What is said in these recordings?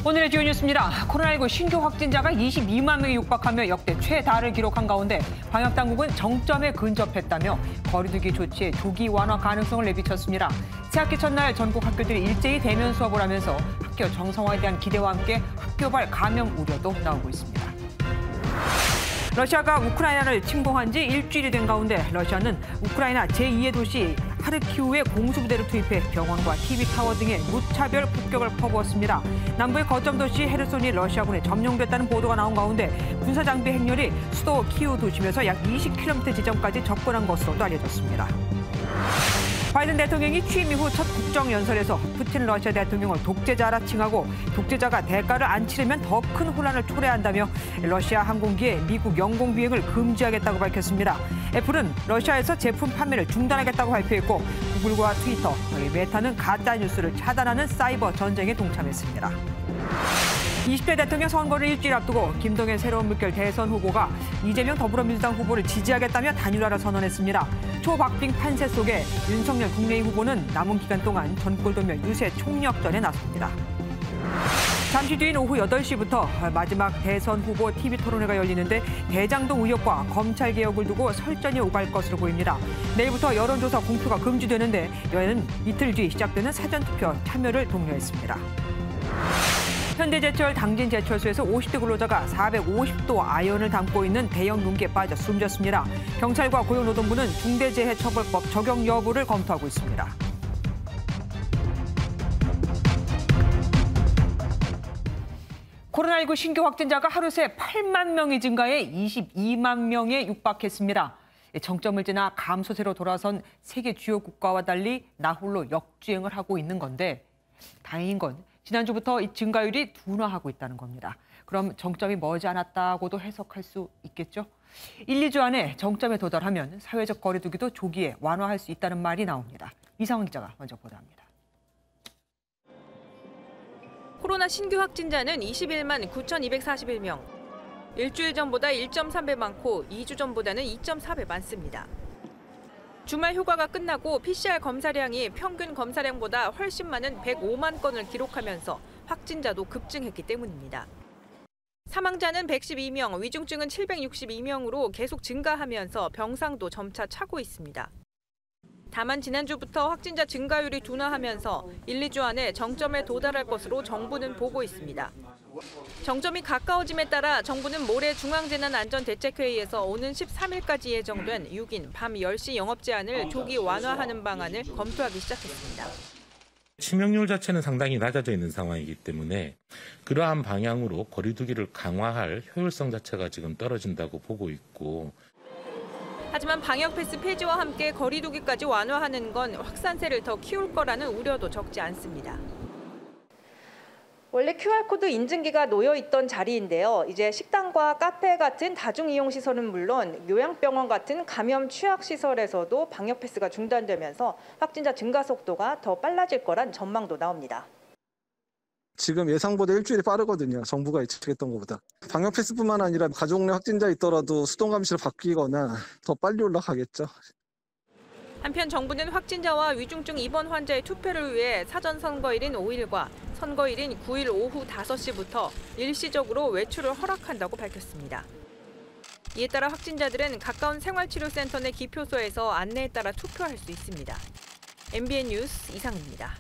오늘의 주요 뉴스입니다. 코로나19 신규 확진자가 22만 명에 육박하며 역대 최다를 기록한 가운데 방역당국은 정점에 근접했다며 거리두기 조치의 조기 완화 가능성을 내비쳤습니다. 새학기 첫날 전국 학교들이 일제히 대면 수업을 하면서 학교 정상화에 대한 기대와 함께 학교발 감염 우려도 나오고 있습니다. 러시아가 우크라이나를 침공한 지 일주일이 된 가운데 러시아는 우크라이나 제2의 도시 하르키우에 공수부대를 투입해 병원과 TV타워 등의 무차별 폭격을 퍼부었습니다. 남부의 거점 도시 헤르손이 러시아군에 점령됐다는 보도가 나온 가운데 군사장비 행렬이 수도 키우 도심에서 약 20km 지점까지 접근한 것으로도 알려졌습니다. 바이든 대통령이 취임 이후 첫 국정연설에서 푸틴 러시아 대통령을 독재자라 칭하고 독재자가 대가를 안 치르면 더 큰 혼란을 초래한다며 러시아 항공기에 미국 영공 비행을 금지하겠다고 밝혔습니다. 애플은 러시아에서 제품 판매를 중단하겠다고 발표했고 구글과 트위터, 메타는 가짜뉴스를 차단하는 사이버 전쟁에 동참했습니다. 20대 대통령 선거를 일주일 앞두고 김동연 새로운 물결 대선 후보가 이재명 더불어민주당 후보를 지지하겠다며 단일화를 선언했습니다. 초박빙 판세 속에 윤석열 국민의힘 후보는 남은 기간 동안 전골도멸 유세 총력전에 나섭니다. 잠시 뒤인 오후 8시부터 마지막 대선 후보 TV토론회가 열리는데 대장동 의혹과 검찰개혁을 두고 설전이 오갈 것으로 보입니다. 내일부터 여론조사 공표가 금지되는데 여야는 이틀 뒤 시작되는 사전투표 참여를 독려했습니다. 현대제철 당진제철소에서 50대 근로자가 450도 아연을 담고 있는 대형 용기에 빠져 숨졌습니다. 경찰과 고용노동부는 중대재해처벌법 적용 여부를 검토하고 있습니다. 코로나19 신규 확진자가 하루 새 8만 명이 증가해 22만 명에 육박했습니다. 정점을 지나 감소세로 돌아선 세계 주요 국가와 달리 나홀로 역주행을 하고 있는 건데 다행인 건 지난주부터 이 증가율이 둔화하고 있다는 겁니다. 그럼 정점이 머지 않았다고도 해석할 수 있겠죠? 1, 2주 안에 정점에 도달하면 사회적 거리두기도 조기에 완화할 수 있다는 말이 나옵니다. 이상은 기자가 먼저 보도합니다. 코로나 신규 확진자는 21만 9,241명. 일주일 전보다 1.3배 많고 2주 전보다는 2.4배 많습니다. 주말 휴가가 끝나고 PCR 검사량이 평균 검사량보다 훨씬 많은 105만 건을 기록하면서 확진자도 급증했기 때문입니다. 사망자는 112명, 위중증은 762명으로 계속 증가하면서 병상도 점차 차고 있습니다. 다만 지난주부터 확진자 증가율이 둔화하면서 1, 2주 안에 정점에 도달할 것으로 정부는 보고 있습니다. 정점이 가까워짐에 따라 정부는 모레 중앙재난안전대책회의에서 오는 13일까지 예정된 6인 밤 10시 영업 제한을 조기 완화하는 방안을 검토하기 시작했습니다. 치명률 자체는 상당히 낮아져 있는 상황이기 때문에 그러한 방향으로 거리두기를 강화할 효율성 자체가 지금 떨어진다고 보고 있고 하지만 방역 패스 폐지와 함께 거리두기까지 완화하는 건 확산세를 더 키울 거라는 우려도 적지 않습니다. 원래 QR코드 인증기가 놓여 있던 자리인데요. 이제 식당과 카페 같은 다중이용시설은 물론 요양병원 같은 감염 취약시설에서도 방역 패스가 중단되면서 확진자 증가 속도가 더 빨라질 거란 전망도 나옵니다. 지금 예상보다 일주일이 빠르거든요. 정부가 예측했던 것보다. 방역 패스뿐만 아니라 가족 내 확진자 있더라도 수동감시로 바뀌거나 더 빨리 올라가겠죠. 한편 정부는 확진자와 위중증 입원 환자의 투표를 위해 사전 선거일인 5일과 선거일인 9일 오후 5시부터 일시적으로 외출을 허락한다고 밝혔습니다. 이에 따라 확진자들은 가까운 생활치료센터 내 기표소에서 안내에 따라 투표할 수 있습니다. MBN 뉴스 이상입니다.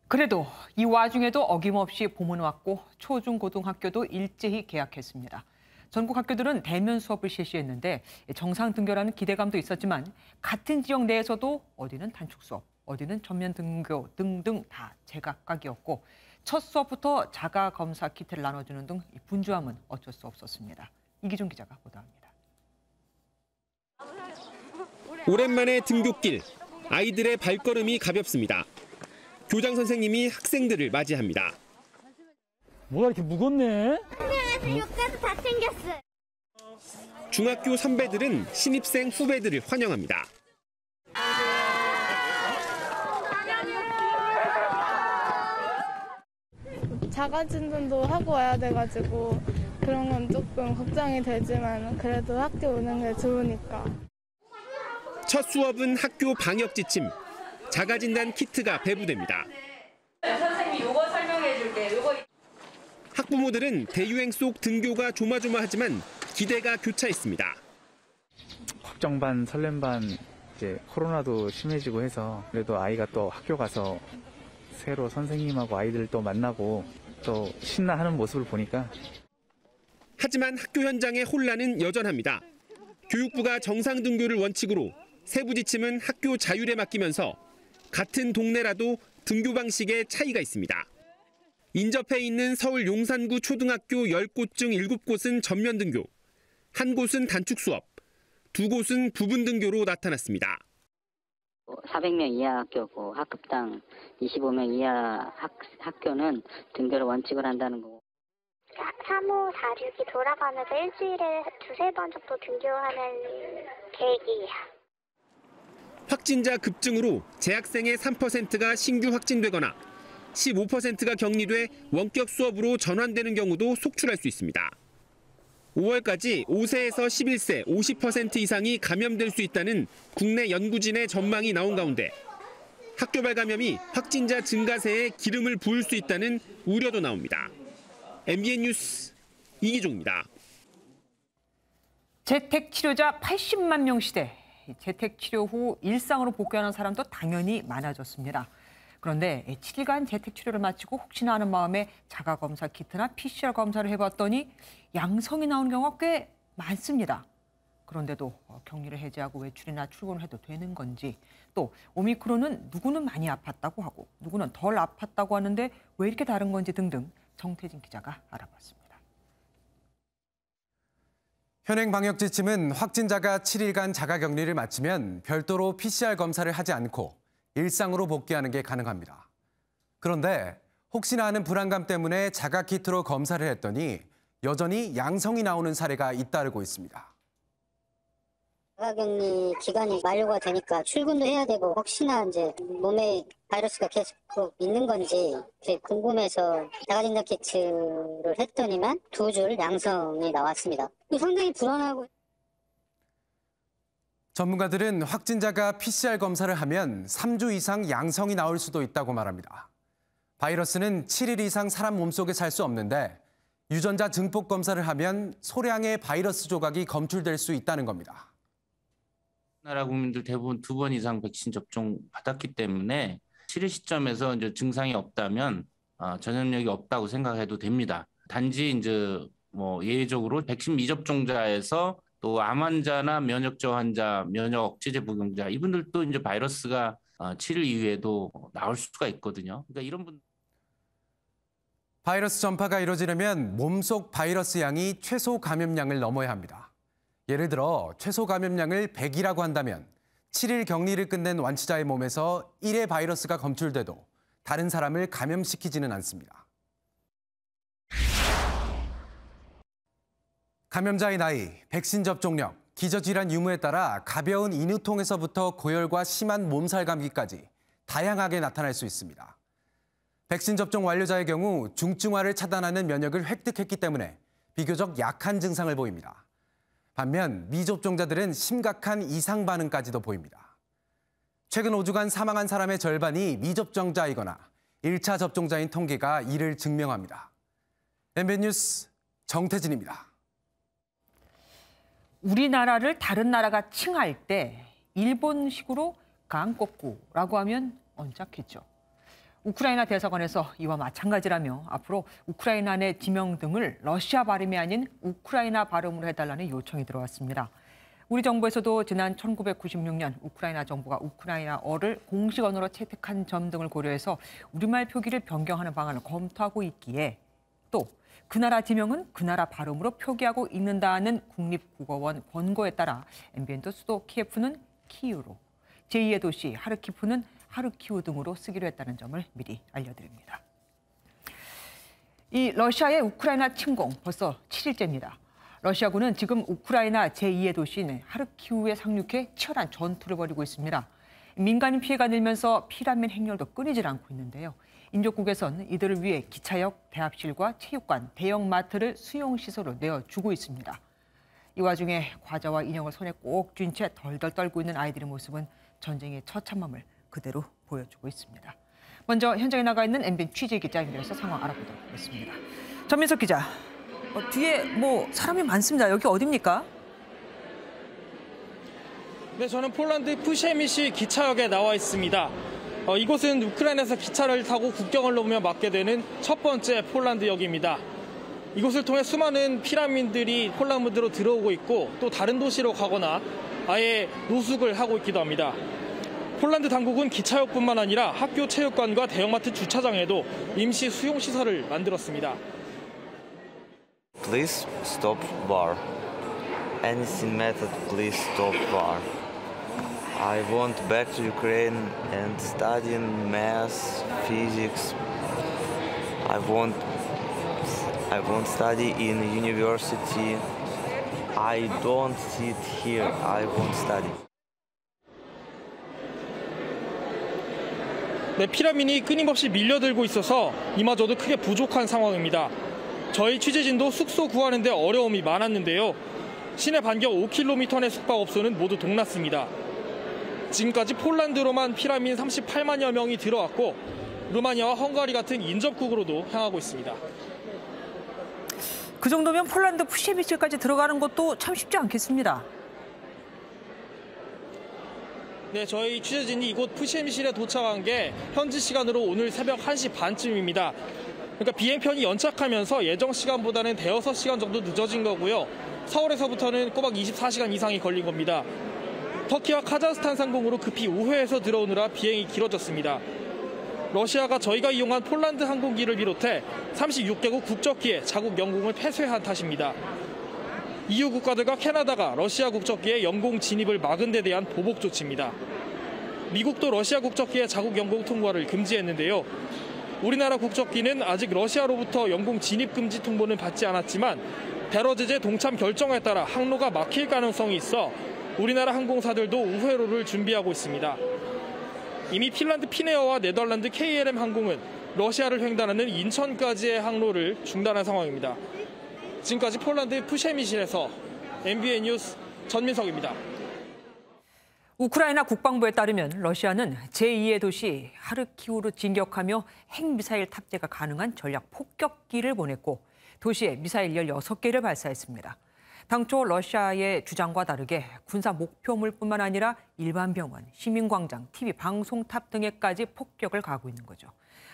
그래도 이 와중에도 어김없이 봄은 왔고 초중고등학교도 일제히 개학했습니다. 전국 학교들은 대면 수업을 실시했는데 정상 등교라는 기대감도 있었지만 같은 지역 내에서도 어디는 단축 수업, 어디는 전면 등교 등등 다 제각각이었고 첫 수업부터 자가 검사 키트를 나눠주는 등 분주함은 어쩔 수 없었습니다. 이기준 기자가 보도합니다. 오랜만에 등굣길, 아이들의 발걸음이 가볍습니다. 교장 선생님이 학생들을 맞이합니다. 뭐가 이렇게 무겁네? 교과서 다 챙겼어요. 중학교 선배들은 신입생 후배들을 환영합니다. 자가진단도 하고 와야 돼가지고 그런 건 조금 걱정이 되지만 그래도 학교 오는 게 좋으니까. 첫 수업은 학교 방역 지침, 자가진단 키트가 배부됩니다. 선생님이 이거 설명해 줄게. 이거 학부모들은 대유행 속 등교가 조마조마하지만 기대가 교차했습니다. 걱정 반, 설렘 반, 이제 코로나도 심해지고 해서 그래도 아이가 또 학교 가서 새로 선생님하고 아이들 또 만나고 또 신나하는 모습을 보니까. 하지만 학교 현장의 혼란은 여전합니다. 교육부가 정상 등교를 원칙으로 세부 지침은 학교 자율에 맡기면서 같은 동네라도 등교 방식에 차이가 있습니다. 인접해 있는 서울 용산구 초등학교 10곳 중 7곳은 전면 등교, 한 곳은 단축 수업, 두 곳은 부분 등교로 나타났습니다. 400명 이하 학교고 학급당 25명 이하 학교는 등교를 원칙으로 한다는 거고. 3호, 4, 6이 돌아가면서 일주일에 두세 번 정도 등교하는 계획이에요. 확진자 급증으로 재학생의 3%가 신규 확진되거나 15%가 격리돼 원격 수업으로 전환되는 경우도 속출할 수 있습니다. 5월까지 5세에서 11세 50% 이상이 감염될 수 있다는 국내 연구진의 전망이 나온 가운데 학교발 감염이 확진자 증가세에 기름을 부을 수 있다는 우려도 나옵니다. MBN 뉴스 이기종입니다. 재택치료자 80만 명 시대. 재택치료 후 일상으로 복귀하는 사람도 당연히 많아졌습니다. 그런데 7일간 재택치료를 마치고 혹시나 하는 마음에 자가검사 키트나 PCR 검사를 해봤더니 양성이 나오는 경우가 꽤 많습니다. 그런데도 격리를 해제하고 외출이나 출근을 해도 되는 건지, 또 오미크론은 누구는 많이 아팠다고 하고 누구는 덜 아팠다고 하는데 왜 이렇게 다른 건지 등등 정태진 기자가 알아봤습니다. 현행 방역 지침은 확진자가 7일간 자가격리를 마치면 별도로 PCR 검사를 하지 않고 일상으로 복귀하는 게 가능합니다. 그런데 혹시나 하는 불안감 때문에 자가키트로 검사를 했더니 여전히 양성이 나오는 사례가 잇따르고 있습니다. 자가격리 기간이 만료가 되니까 출근도 해야 되고 혹시나 이제 몸에 바이러스가 계속 있는 건지 궁금해서 자가진단 키트를 했더니만 2줄 양성이 나왔습니다. 상당히 불안하고. 전문가들은 확진자가 PCR 검사를 하면 3주 이상 양성이 나올 수도 있다고 말합니다. 바이러스는 7일 이상 사람 몸속에 살 수 없는데 유전자 증폭 검사를 하면 소량의 바이러스 조각이 검출될 수 있다는 겁니다. 나라 국민들 대부분 2번 이상 백신 접종 받았기 때문에 7일 시점에서 이제 증상이 없다면 전염력이 없다고 생각해도 됩니다. 단지 이제 예외적으로 백신 미접종자에서 또 암 환자나 면역저 환자, 면역 억제제 복용자 이분들도 이제 바이러스가 7일 이후에도 나올 수가 있거든요. 그러니까 이런 분. 바이러스 전파가 이루어지려면 몸속 바이러스 양이 최소 감염량을 넘어야 합니다. 예를 들어 최소 감염량을 100이라고 한다면 7일 격리를 끝낸 완치자의 몸에서 1의 바이러스가 검출돼도 다른 사람을 감염시키지는 않습니다. 감염자의 나이, 백신 접종력, 기저질환 유무에 따라 가벼운 인후통에서부터 고열과 심한 몸살 감기까지 다양하게 나타날 수 있습니다. 백신 접종 완료자의 경우 중증화를 차단하는 면역을 획득했기 때문에 비교적 약한 증상을 보입니다. 반면 미접종자들은 심각한 이상 반응까지도 보입니다. 최근 5주간 사망한 사람의 절반이 미접종자이거나 1차 접종자인 통계가 이를 증명합니다. MBN 뉴스 정태진입니다. 우리나라를 다른 나라가 칭할 때 일본식으로 강꼬꾸라고 하면 언짢겠죠. 우크라이나 대사관에서 이와 마찬가지라며 앞으로 우크라이나 내 지명 등을 러시아 발음이 아닌 우크라이나 발음으로 해달라는 요청이 들어왔습니다. 우리 정부에서도 지난 1996년 우크라이나 정부가 우크라이나어를 공식 언어로 채택한 점 등을 고려해서 우리말 표기를 변경하는 방안을 검토하고 있기에 또 그 나라 지명은 그 나라 발음으로 표기하고 있는다는 국립국어원 권고에 따라 MBN도 수도 키예프는 키유로, 제2의 도시 하르키프는 하르키우 등으로 쓰기로 했다는 점을 미리 알려드립니다. 이 러시아의 우크라이나 침공 벌써 7일째입니다. 러시아군은 지금 우크라이나 제2의 도시인 하르키우에 상륙해 치열한 전투를 벌이고 있습니다. 민간인 피해가 늘면서 피난민 행렬도 끊이질 않고 있는데요. 인접국에선 이들을 위해 기차역, 대합실과 체육관, 대형마트를 수용시설로 내어주고 있습니다. 이 와중에 과자와 인형을 손에 꼭 쥔 채 덜덜 떨고 있는 아이들의 모습은 전쟁의 처참함을 그대로 보여주고 있습니다. 먼저 현장에 나가 있는 MBN 취재 기자 연결해서 상황 알아보도록 하겠습니다. 전민석 기자, 뒤에 사람이 많습니다. 여기 어디입니까? 네, 저는 폴란드 푸시에미시 기차역에 나와 있습니다. 이곳은 우크라이나에서 기차를 타고 국경을 넘으며 맞게 되는 첫 번째 폴란드역입니다. 이곳을 통해 수많은 피난민들이 폴란드로 들어오고 있고 또 다른 도시로 가거나 아예 노숙을 하고 있기도 합니다. 폴란드 당국은 기차역뿐만 아니라 학교 체육관과 대형마트 주차장에도 임시 수용시설을 만들었습니다. Please stop war. Anything method, please stop war. I want back to Ukraine and studying math, physics. I want study in university. I don't sit here. I want study. 네, 피난민이 끊임없이 밀려들고 있어서 이마저도 크게 부족한 상황입니다. 저희 취재진도 숙소 구하는 데 어려움이 많았는데요. 시내 반경 5km 내 숙박업소는 모두 동났습니다. 지금까지 폴란드로만 피난민 38만여 명이 들어왔고 루마니아와 헝가리 같은 인접국으로도 향하고 있습니다. 그 정도면 폴란드 푸시에미시까지 들어가는 것도 참 쉽지 않겠습니다. 네, 저희 취재진이 이곳 푸시에미시에 도착한 게 현지 시간으로 오늘 새벽 1시 반쯤입니다. 그러니까 비행편이 연착하면서 예정 시간보다는 대여섯 시간 정도 늦어진 거고요. 서울에서부터는 꼬박 24시간 이상이 걸린 겁니다. 터키와 카자흐스탄 상공으로 급히 우회해서 들어오느라 비행이 길어졌습니다. 러시아가 저희가 이용한 폴란드 항공기를 비롯해 36개국 국적기에 자국 영공을 폐쇄한 탓입니다. EU 국가들과 캐나다가 러시아 국적기의 영공 진입을 막은 데 대한 보복 조치입니다. 미국도 러시아 국적기의 자국 영공 통과를 금지했는데요. 우리나라 국적기는 아직 러시아로부터 영공 진입 금지 통보는 받지 않았지만 대러 제재 동참 결정에 따라 항로가 막힐 가능성이 있어 우리나라 항공사들도 우회로를 준비하고 있습니다. 이미 핀란드 피네어와 네덜란드 KLM 항공은 러시아를 횡단하는 인천까지의 항로를 중단한 상황입니다. 지금까지 폴란드 푸시에미시에서 MBN 뉴스 전민석입니다. 우크라이나 국방부에 따르면 러시아는 제2의 도시 하르키우를 진격하며 핵미사일 탑재가 가능한 전략 폭격기를 보냈고 도시에 미사일 16개를 발사했습니다. 당초 러시아의 주장과 다르게 군사 목표물뿐만 아니라 일반 병원, 시민광장, TV 방송탑 등에까지 폭격을 가하고 있는 거죠.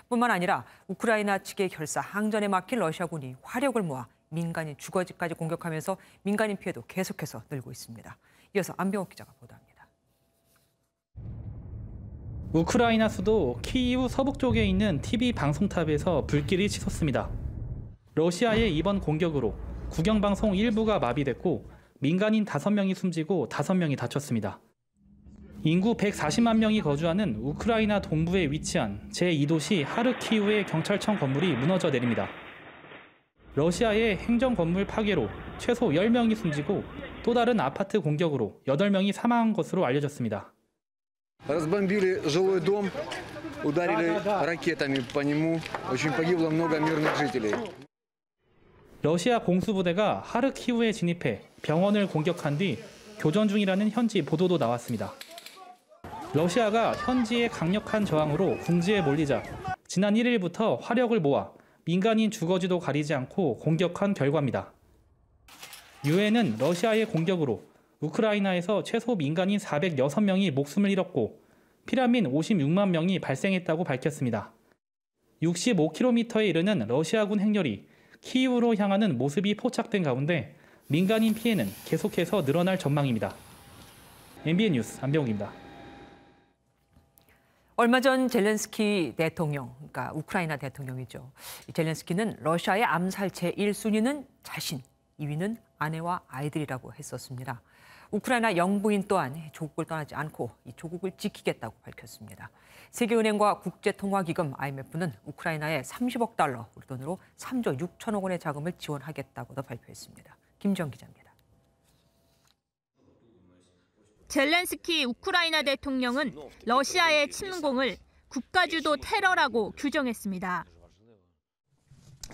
뿐만 아니라 우크라이나 측의 결사 항전에 막힌 러시아군이 화력을 모아 민간인 주거지까지 공격하면서 민간인 피해도 계속해서 늘고 있습니다. 이어서 안병옥 기자가 보도합니다. 우크라이나 수도 키이우 서북쪽에 있는 TV 방송탑에서 불길이 치솟습니다. 러시아의 이번 공격으로 국영방송 일부가 마비됐고 민간인 5명이 숨지고 5명이 다쳤습니다. 인구 140만 명이 거주하는 우크라이나 동부에 위치한 제2도시 하르키우의 경찰청 건물이 무너져 내립니다. 러시아의 행정건물 파괴로 최소 10명이 숨지고 또 다른 아파트 공격으로 8명이 사망한 것으로 알려졌습니다. Разбомбили жилой дом, ударили ракетами по нему. Очень погибло много мирных жителей. 러시아 공수부대가 하르키우에 진입해 병원을 공격한 뒤 교전 중이라는 현지 보도도 나왔습니다. 러시아가 현지의 강력한 저항으로 궁지에 몰리자 지난 1일부터 화력을 모아 민간인 주거지도 가리지 않고 공격한 결과입니다. 유엔은 러시아의 공격으로 우크라이나에서 최소 민간인 406명이 목숨을 잃었고 피난민 56만 명이 발생했다고 밝혔습니다. 65km에 이르는 러시아군 행렬이 키이우로 향하는 모습이 포착된 가운데 민간인 피해는 계속해서 늘어날 전망입니다. MBN 뉴스 안병욱입니다. 얼마 전 젤렌스키 대통령, 그러니까 우크라이나 대통령이죠. 젤렌스키는 러시아의 암살 제1순위는 자신, 2위는 아내와 아이들이라고 했었습니다. 우크라이나 영부인 또한 조국을 떠나지 않고 이 조국을 지키겠다고 밝혔습니다. 세계은행과 국제통화기금 IMF는 우크라이나에 30억 달러, 우리 돈으로 3조 6천억 원의 자금을 지원하겠다고도 발표했습니다. 김정 기자입니다. 젤렌스키 우크라이나 대통령은 러시아의 침공을 국가주도 테러라고 규정했습니다.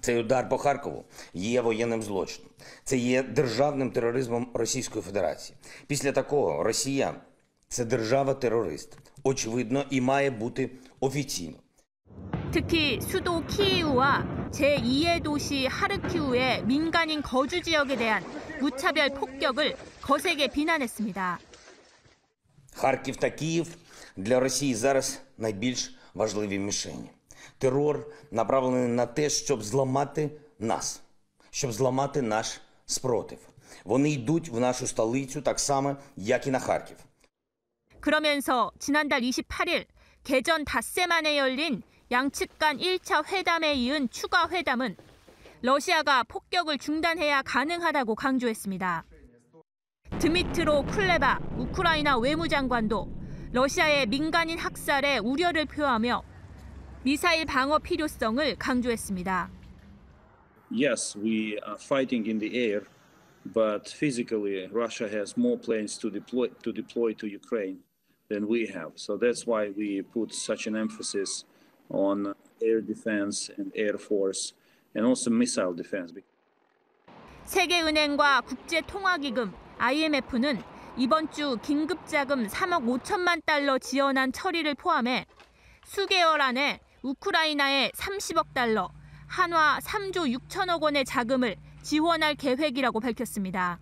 Цей удар по Харкову є воєнним злочином. Це є державним тероризмом Російської Федерації. Після такого Росія – це держава-терорист. Очевидно і має бути офіційно. 특히 수도 키이우와 제2의 도시 하르키우의 민간인 거주 지역에 대한 무차별 폭격을 거세게 비난했습니다. Харків та Київ для Росії зараз найбільш важливі мішені. Терор направлений на те, щоб зламати нас, щоб зламати наш спротив. Вони йдуть в нашу столицю так само, як і на Харків. 그러면서 지난달 28일 개전 닷새 만에 열린 양측 간 1차 회담에 이은 추가 회담은 러시아가 폭격을 중단해야 가능하다고 강조했습니다. 드미트로 쿨레바 우크라이나 외무장관도 러시아의 민간인 학살에 우려를 표하며 미사일 방어 필요성을 강조했습니다. Yes, we are fighting in the air, but physically Russia has more planes to deploy to Ukraine than we have. So that's why we put such an emphasis on air defense and air force and also missile defense. 세계은행과 국제통화기금 IMF는 이번 주 긴급자금 3억 5천만 달러 지원안 처리를 포함해 수개월 안에 우크라이나에 30억 달러, 한화 3조 6천억 원의 자금을 지원할 계획이라고 밝혔습니다.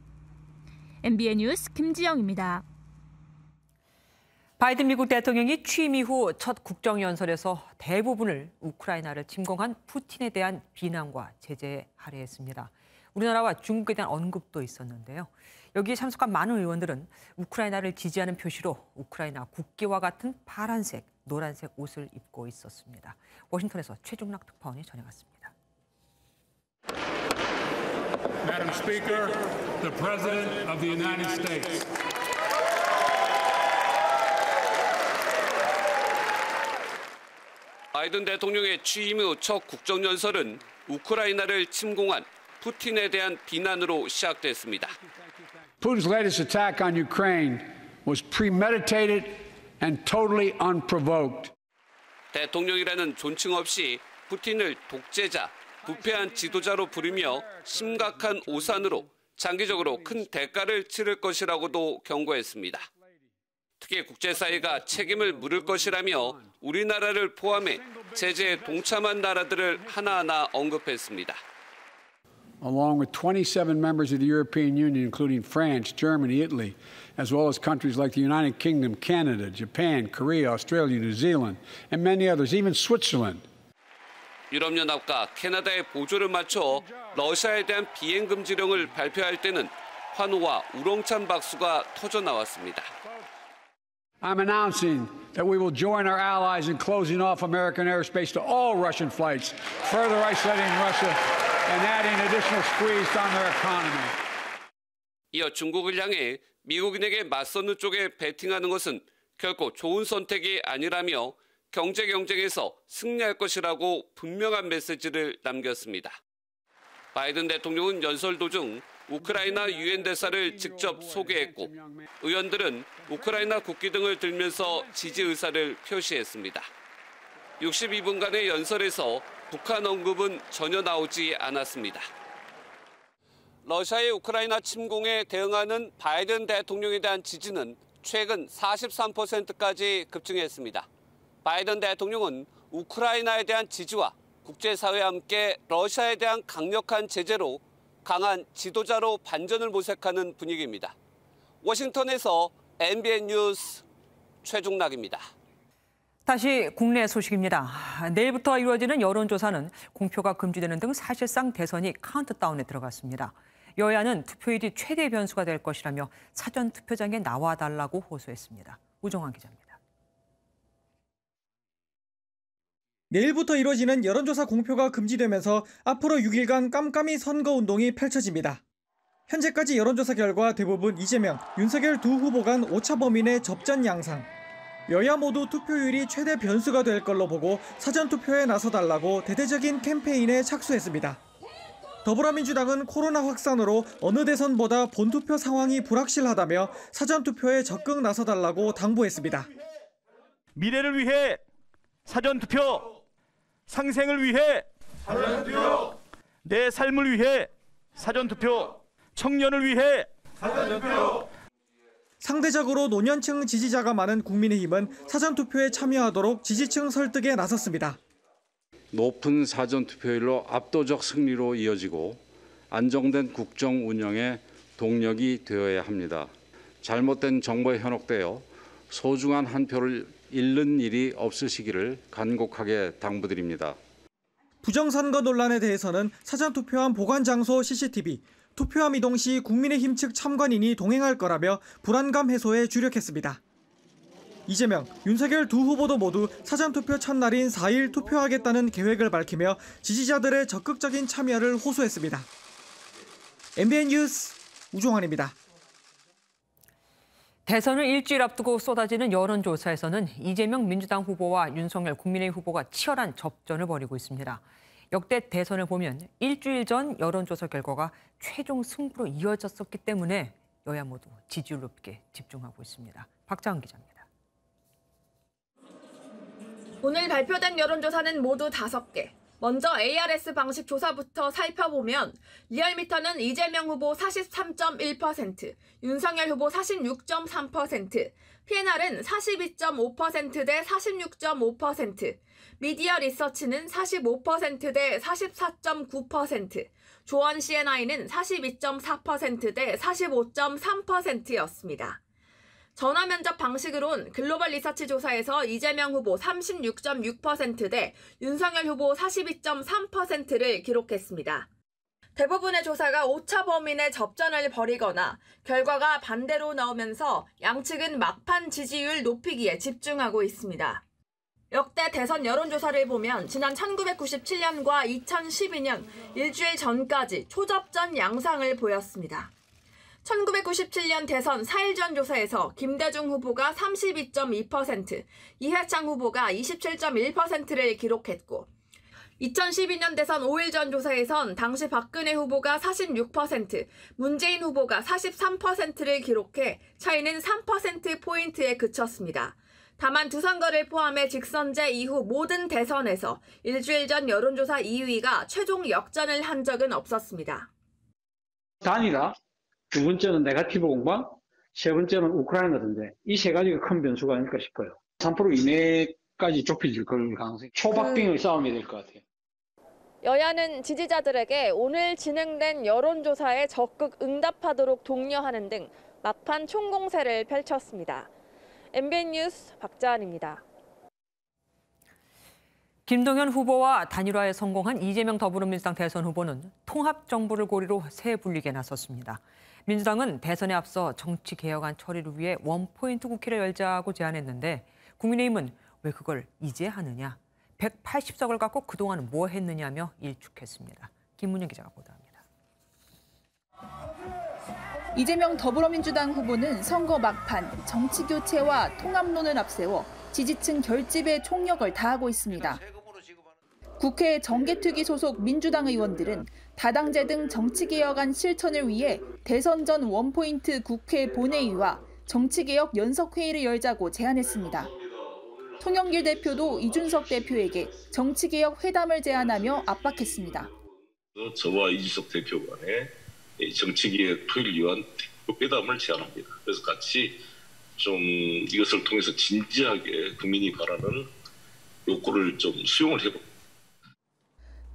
MBN 뉴스 김지영입니다. 바이든 미국 대통령이 취임 이후 첫 국정연설에서 대부분을 우크라이나를 침공한 푸틴에 대한 비난과 제재에 할애했습니다. 우리나라와 중국에 대한 언급도 있었는데요. 여기에 참석한 많은 의원들은 우크라이나를 지지하는 표시로 우크라이나 국기와 같은 파란색, 노란색 옷을 입고 있었습니다. 워싱턴에서 최중락 특파원이 전해갔습니다. Madam Speaker, the President of the United States. 바이든 대통령의 취임 후 첫 국정연설은 우크라이나를 침공한 푸틴에 대한 비난으로 시작됐습니다. Putin's latest attack on Ukraine was premeditated and totally unprovoked. 대통령이라는 존칭 없이 푸틴을 독재자, 부패한 지도자로 부르며 심각한 오산으로 장기적으로 큰 대가를 치를 것이라고도 경고했습니다. 특히 국제사회가 책임을 물을 것이라며 우리나라를 포함해 제재에 동참한 나라들을 하나하나 언급했습니다. Along with 27 members of the European Union, including France, Germany, Italy, as well as countries like the United Kingdom, Canada, Japan, Korea, Australia, New Zealand, and many others, even Switzerland. 유럽연합과 캐나다의 보조를 맞춰 러시아에 대한 비행 금지령을 발표할 때는 환호와 우렁찬 박수가 터져 나왔습니다. I'm announcing that we will join our allies in closing off American airspace to all Russian flights, further isolating Russia and adding additional squeeze on their economy. 이어 중국을 향해 미국인에게 맞서는 쪽에 베팅하는 것은 결코 좋은 선택이 아니라며 경제 경쟁에서 승리할 것이라고 분명한 메시지를 남겼습니다. 바이든 대통령은 연설 도중 우크라이나 유엔 대사를 직접 소개했고 의원들은 우크라이나 국기 등을 들면서 지지 의사를 표시했습니다. 62분간의 연설에서 북한 언급은 전혀 나오지 않았습니다. 러시아의 우크라이나 침공에 대응하는 바이든 대통령에 대한 지지는 최근 43%까지 급증했습니다. 바이든 대통령은 우크라이나에 대한 지지와 국제사회와 함께 러시아에 대한 강력한 제재로 강한 지도자로 반전을 모색하는 분위기입니다. 워싱턴에서 MBN 뉴스 최중락입니다. 다시 국내 소식입니다. 내일부터 이루어지는 여론조사는 공표가 금지되는 등 사실상 대선이 카운트다운에 들어갔습니다. 여야는 투표율이 최대 변수가 될 것이라며 사전투표장에 나와달라고 호소했습니다. 우정환 기자입니다. 내일부터 이뤄지는 여론조사 공표가 금지되면서 앞으로 6일간 깜깜이 선거운동이 펼쳐집니다. 현재까지 여론조사 결과 대부분 이재명, 윤석열 두 후보 간 오차 범위 내 접전 양상. 여야 모두 투표율이 최대 변수가 될 걸로 보고 사전투표에 나서달라고 대대적인 캠페인에 착수했습니다. 더불어민주당은 코로나 확산으로 어느 대선보다 본투표 상황이 불확실하다며 사전투표에 적극 나서달라고 당부했습니다. 미래를 위해 사전투표, 상생을 위해 사전투표, 내 삶을 위해 사전투표, 청년을 위해 사전투표. 상대적으로 노년층 지지자가 많은 국민의힘은 사전투표에 참여하도록 지지층 설득에 나섰습니다. 높은 사전투표율로 압도적 승리로 이어지고 안정된 국정 운영에 동력이 되어야 합니다. 잘못된 정보에 현혹되어 소중한 한 표를 잃는 일이 없으시기를 간곡하게 당부드립니다. 부정선거 논란에 대해서는 사전투표함 보관장소 CCTV, 투표함 이동 시 국민의힘 측 참관인이 동행할 거라며 불안감 해소에 주력했습니다. 이재명, 윤석열 두 후보도 모두 사전투표 첫날인 4일 투표하겠다는 계획을 밝히며 지지자들의 적극적인 참여를 호소했습니다. MBN 뉴스 우종환입니다. 대선을 일주일 앞두고 쏟아지는 여론조사에서는 이재명 민주당 후보와 윤석열 국민의힘 후보가 치열한 접전을 벌이고 있습니다. 역대 대선을 보면 일주일 전 여론조사 결과가 최종 승부로 이어졌었기 때문에 여야 모두 지지율 높게 집중하고 있습니다. 박자은 기자입니다. 오늘 발표된 여론조사는 모두 5개. 먼저 ARS 방식 조사부터 살펴보면 리얼미터는 이재명 후보 43.1%, 윤석열 후보 46.3%, PNR은 42.5% 대 46.5%, 미디어 리서치는 45% 대 44.9%, 조원 CNI는 42.4% 대 45.3%였습니다. 전화 면접 방식으론 글로벌 리서치 조사에서 이재명 후보 36.6% 대 윤석열 후보 42.3%를 기록했습니다. 대부분의 조사가 오차 범위 내 접전을 벌이거나 결과가 반대로 나오면서 양측은 막판 지지율 높이기에 집중하고 있습니다. 역대 대선 여론조사를 보면 지난 1997년과 2012년 일주일 전까지 초접전 양상을 보였습니다. 1997년 대선 4일 전 조사에서 김대중 후보가 32.2%, 이해창 후보가 27.1%를 기록했고 2012년 대선 5일 전 조사에선 당시 박근혜 후보가 46%, 문재인 후보가 43%를 기록해 차이는 3%포인트에 그쳤습니다. 다만 두 선거를 포함해 직선제 이후 모든 대선에서 일주일 전 여론조사 2위가 최종 역전을 한 적은 없었습니다. 단일화, 두 번째는 네거티브 공방, 세 번째는 우크라이나던데 이 세 가지가 큰 변수가 아닐까 싶어요. 3% 이내까지 좁혀질 가능성이 초박빙의 싸움이 될 것 같아요. 여야는 지지자들에게 오늘 진행된 여론조사에 적극 응답하도록 독려하는 등 막판 총공세를 펼쳤습니다. MBN 뉴스 박자은입니다. 김동연 후보와 단일화에 성공한 이재명 더불어민주당 대선 후보는 통합정부를 고리로 새 분리기에 나섰습니다. 민주당은 대선에 앞서 정치개혁안 처리를 위해 원포인트 국회를 열자고 제안했는데 국민의힘은 왜 그걸 이제 하느냐, 180석을 갖고 그동안 뭐 했느냐며 일축했습니다. 김문영 기자가 보도합니다. 이재명 더불어민주당 후보는 선거 막판 정치교체와 통합론을 앞세워 지지층 결집에 총력을 다하고 있습니다. 국회 정개특위 소속 민주당 의원들은 다당제 등 정치개혁안 실천을 위해 대선 전 원포인트 국회 본회의와 정치개혁 연석회의를 열자고 제안했습니다. 송영길 대표도 이준석 대표에게 정치개혁 회담을 제안하며 압박했습니다. 저와 이준석 대표 간에 정치개혁 토의를 위한 회담을 제안합니다. 그래서 같이 좀 이것을 통해서 진지하게 국민이 바라는 욕구를 좀 수용을 해봅니다.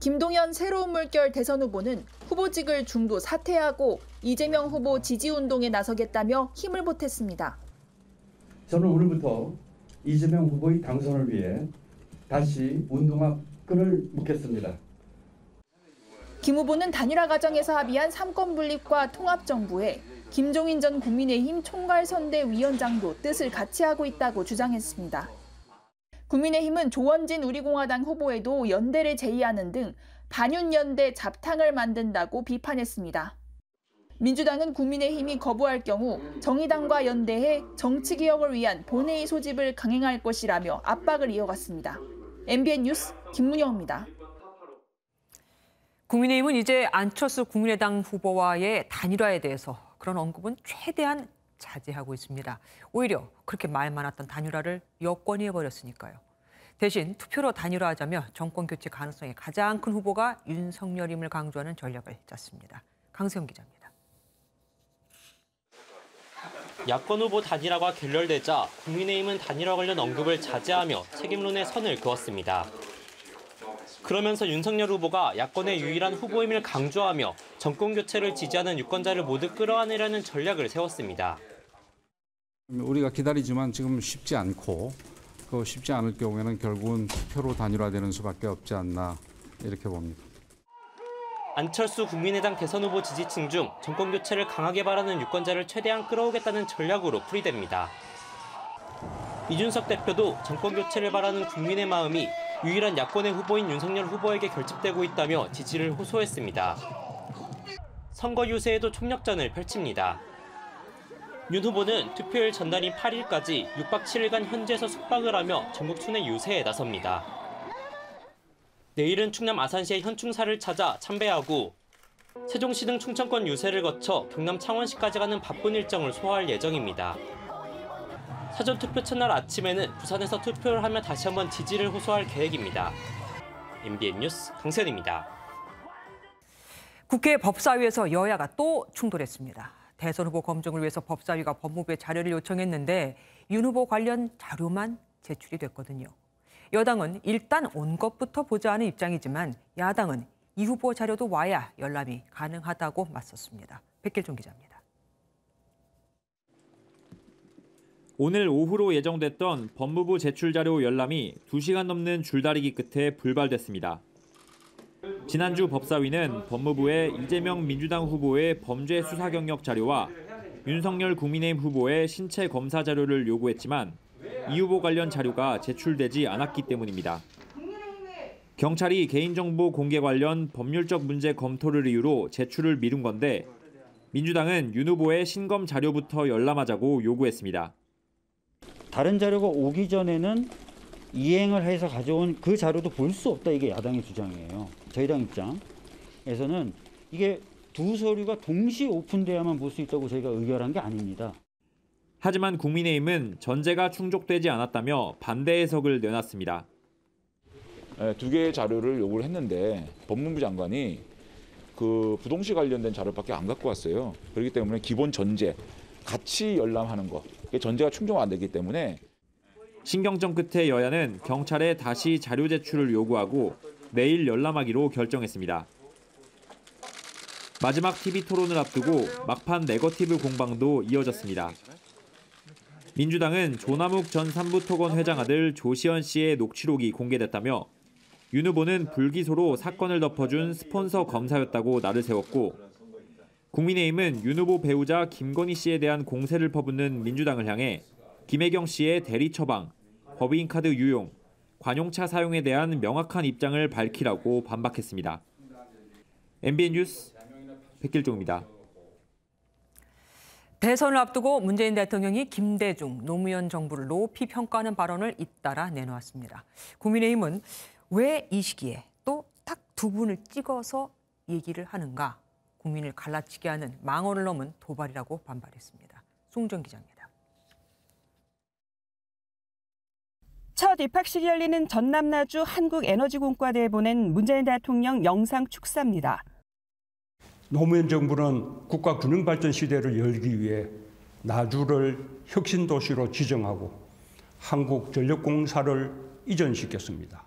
김동연 새로운 물결 대선 후보는 후보직을 중도 사퇴하고 이재명 후보 지지운동에 나서겠다며 힘을 보탰습니다. 저는 오늘부터 이재명 후보의 당선을 위해 다시 운동화 끈을 묶겠습니다. 김 후보는 단일화 과정에서 합의한 삼권 분립과 통합정부에 김종인 전 국민의힘 총괄선대위원장도 뜻을 같이 하고 있다고 주장했습니다. 국민의힘은 조원진 우리공화당 후보에도 연대를 제의하는 등 반윤연대 잡탕을 만든다고 비판했습니다. 민주당은 국민의힘이 거부할 경우 정의당과 연대해 정치개혁을 위한 본회의 소집을 강행할 것이라며 압박을 이어갔습니다. MBN 뉴스 김문영입니다. 국민의힘은 이제 안철수 국민의당 후보와의 단일화에 대해서 그런 언급은 최대한 자제하고 있습니다. 오히려 그렇게 말 많았던 단일화를 여권이 해버렸으니까요. 대신 투표로 단일화하자며 정권 교체 가능성이 가장 큰 후보가 윤석열임을 강조하는 전략을 짰습니다. 강세영 기자입니다. 야권 후보 단일화가 결렬되자 국민의힘은 단일화 관련 언급을 자제하며 책임론의 선을 그었습니다. 그러면서 윤석열 후보가 야권의 유일한 후보임을 강조하며 정권 교체를 지지하는 유권자를 모두 끌어안으려는 전략을 세웠습니다. 우리가 기다리지만 지금 쉽지 않고 쉽지 않을 경우에는 결국은 투표로 단일화되는 수밖에 없지 않나 이렇게 봅니다. 안철수 국민의당 대선 후보 지지층 중 정권 교체를 강하게 바라는 유권자를 최대한 끌어오겠다는 전략으로 풀이됩니다. 이준석 대표도 정권 교체를 바라는 국민의 마음이 유일한 야권의 후보인 윤석열 후보에게 결집되고 있다며 지지를 호소했습니다. 선거 유세에도 총력전을 펼칩니다. 윤 후보는 투표일 전날인 8일까지 6박 7일간 현지에서 숙박을 하며 전국 순회 유세에 나섭니다. 내일은 충남 아산시의 현충사를 찾아 참배하고 세종시 등 충청권 유세를 거쳐 경남 창원시까지 가는 바쁜 일정을 소화할 예정입니다. 사전투표 첫날 아침에는 부산에서 투표를 하며 다시 한번 지지를 호소할 계획입니다. MBN 뉴스 강세현입니다. 국회 법사위에서 여야가 또 충돌했습니다. 대선 후보 검증을 위해서 법사위가 법무부에 자료를 요청했는데 윤 후보 관련 자료만 제출이 됐거든요. 여당은 일단 온 것부터 보자는 입장이지만 야당은 이 후보 자료도 와야 열람이 가능하다고 맞섰습니다. 백길종 기자입니다. 오늘 오후로 예정됐던 법무부 제출 자료 열람이 2시간 넘는 줄다리기 끝에 불발됐습니다. 지난주 법사위는 법무부에 이재명 민주당 후보의 범죄 수사 경력 자료와 윤석열 국민의힘 후보의 신체 검사 자료를 요구했지만 이 후보 관련 자료가 제출되지 않았기 때문입니다. 경찰이 개인정보 공개 관련 법률적 문제 검토를 이유로 제출을 미룬 건데 민주당은 윤 후보의 신검 자료부터 열람하자고 요구했습니다. 다른 자료가 오기 전에는 이행을 해서 가져온 그 자료도 볼 수 없다, 이게 야당의 주장이에요. 저희 당 입장에서는 이게 두 서류가 동시에 오픈돼야만 볼 수 있다고 저희가 의결한 게 아닙니다. 하지만 국민의힘은 전제가 충족되지 않았다며 반대 해석을 내놨습니다. 두 개의 자료를 요구를 했는데 법무부 장관이 그 부동시 관련된 자료밖에 안 갖고 왔어요. 그렇기 때문에 기본 전제, 같이 열람하는 거, 전제가 충족 안 되기 때문에 신경전 끝에 여야는 경찰에 다시 자료 제출을 요구하고 내일 열람하기로 결정했습니다. 마지막 TV 토론을 앞두고 막판 네거티브 공방도 이어졌습니다. 민주당은 조남욱 전 삼부토건 회장 아들 조시현 씨의 녹취록이 공개됐다며 윤 후보는 불기소로 사건을 덮어준 스폰서 검사였다고 날을 세웠고 국민의힘은 윤 후보 배우자 김건희 씨에 대한 공세를 퍼붓는 민주당을 향해 김혜경 씨의 대리 처방, 법인카드 유용, 관용차 사용에 대한 명확한 입장을 밝히라고 반박했습니다. MBN 뉴스 백길종입니다. 대선을 앞두고 문재인 대통령이 김대중 노무현 정부를 높이 평가하는 발언을 잇따라 내놓았습니다. 국민의힘은 왜 이 시기에 또 딱 두 분을 찍어서 얘기를 하는가? 국민을 갈라치게 하는 망언을 넘은 도발이라고 반발했습니다. 송정 기자입니다. 첫 입학식이 열리는 전남나주 한국에너지공과대에 보낸 문재인 대통령 영상 축사입니다. 노무현 정부는 국가 균형 발전 시대를 열기 위해 나주를 혁신 도시로 지정하고 한국전력공사를 이전시켰습니다.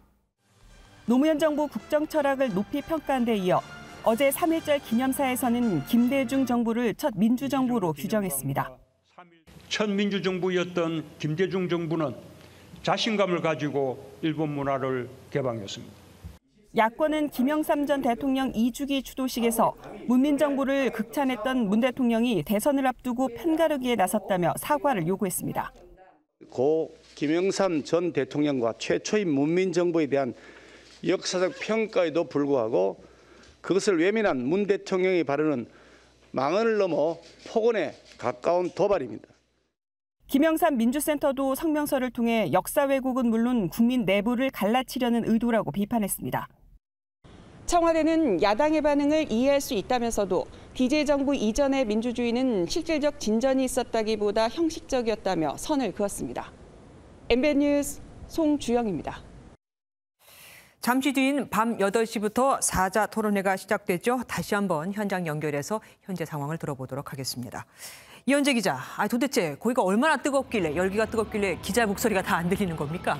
노무현 정부 국정 철학을 높이 평가한 데 이어 어제 3.1절 기념사에서는 김대중 정부를 첫 민주정부로 규정했습니다. 첫 민주정부였던 김대중 정부는 자신감을 가지고 일본 문화를 개방했습니다. 야권은 김영삼 전 대통령 2주기 추도식에서 문민정부를 극찬했던 문 대통령이 대선을 앞두고 편가르기에 나섰다며 사과를 요구했습니다. 고 김영삼 전 대통령과 최초의 문민정부에 대한 역사적 평가에도 불구하고 그것을 외면한 문 대통령의 발언은 망언을 넘어 폭언에 가까운 도발입니다. 김영삼 민주센터도 성명서를 통해 역사 왜곡은 물론 국민 내부를 갈라치려는 의도라고 비판했습니다. 청와대는 야당의 반응을 이해할 수 있다면서도 DJ 정부 이전의 민주주의는 실질적 진전이 있었다기보다 형식적이었다며 선을 그었습니다. MBN 뉴스 송주영입니다. 잠시 뒤인 밤 8시부터 사자 토론회가 시작됐죠. 다시 한번 현장 연결해서 현재 상황을 들어보도록 하겠습니다. 이현재 기자, 도대체 거기가 얼마나 뜨겁길래, 열기가 뜨겁길래 기자 목소리가 다 안 들리는 겁니까?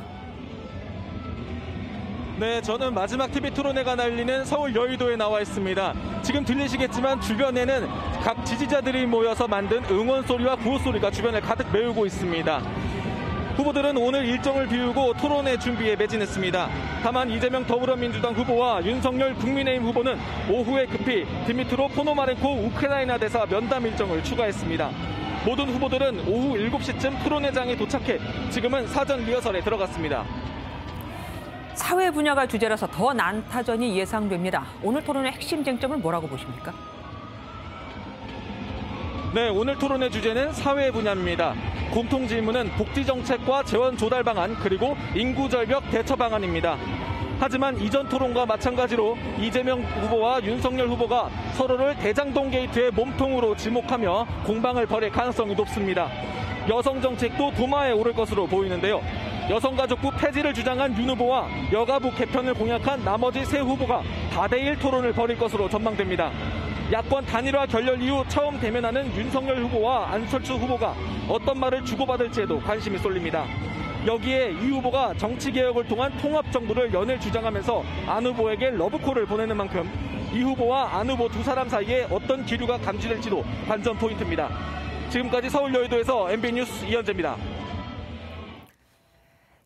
네, 저는 마지막 TV 토론회가 날리는 서울 여의도에 나와 있습니다. 지금 들리시겠지만 주변에는 각 지지자들이 모여서 만든 응원 소리와 구호 소리가 주변을 가득 메우고 있습니다. 후보들은 오늘 일정을 비우고 토론회 준비에 매진했습니다. 다만 이재명 더불어민주당 후보와 윤석열 국민의힘 후보는 오후에 급히 드미트로 포노마렌코 우크라이나 대사 면담 일정을 추가했습니다. 모든 후보들은 오후 7시쯤 토론회장에 도착해 지금은 사전 리허설에 들어갔습니다. 사회 분야가 주제라서 더 난타전이 예상됩니다. 오늘 토론의 핵심 쟁점은 뭐라고 보십니까? 네, 오늘 토론의 주제는 사회 분야입니다. 공통 질문은 복지 정책과 재원 조달 방안 그리고 인구 절벽 대처 방안입니다. 하지만 이전 토론과 마찬가지로 이재명 후보와 윤석열 후보가 서로를 대장동 게이트의 몸통으로 지목하며 공방을 벌일 가능성이 높습니다. 여성 정책도 도마에 오를 것으로 보이는데요. 여성가족부 폐지를 주장한 윤 후보와 여가부 개편을 공약한 나머지 세 후보가 다대일 토론을 벌일 것으로 전망됩니다. 야권 단일화 결렬 이후 처음 대면하는 윤석열 후보와 안철수 후보가 어떤 말을 주고받을지에도 관심이 쏠립니다. 여기에 이 후보가 정치개혁을 통한 통합정부를 연일 주장하면서 안 후보에게 러브콜을 보내는 만큼 이 후보와 안 후보 두 사람 사이에 어떤 기류가 감지될지도 관전 포인트입니다. 지금까지 서울 여의도에서 MB 뉴스 이현재입니다.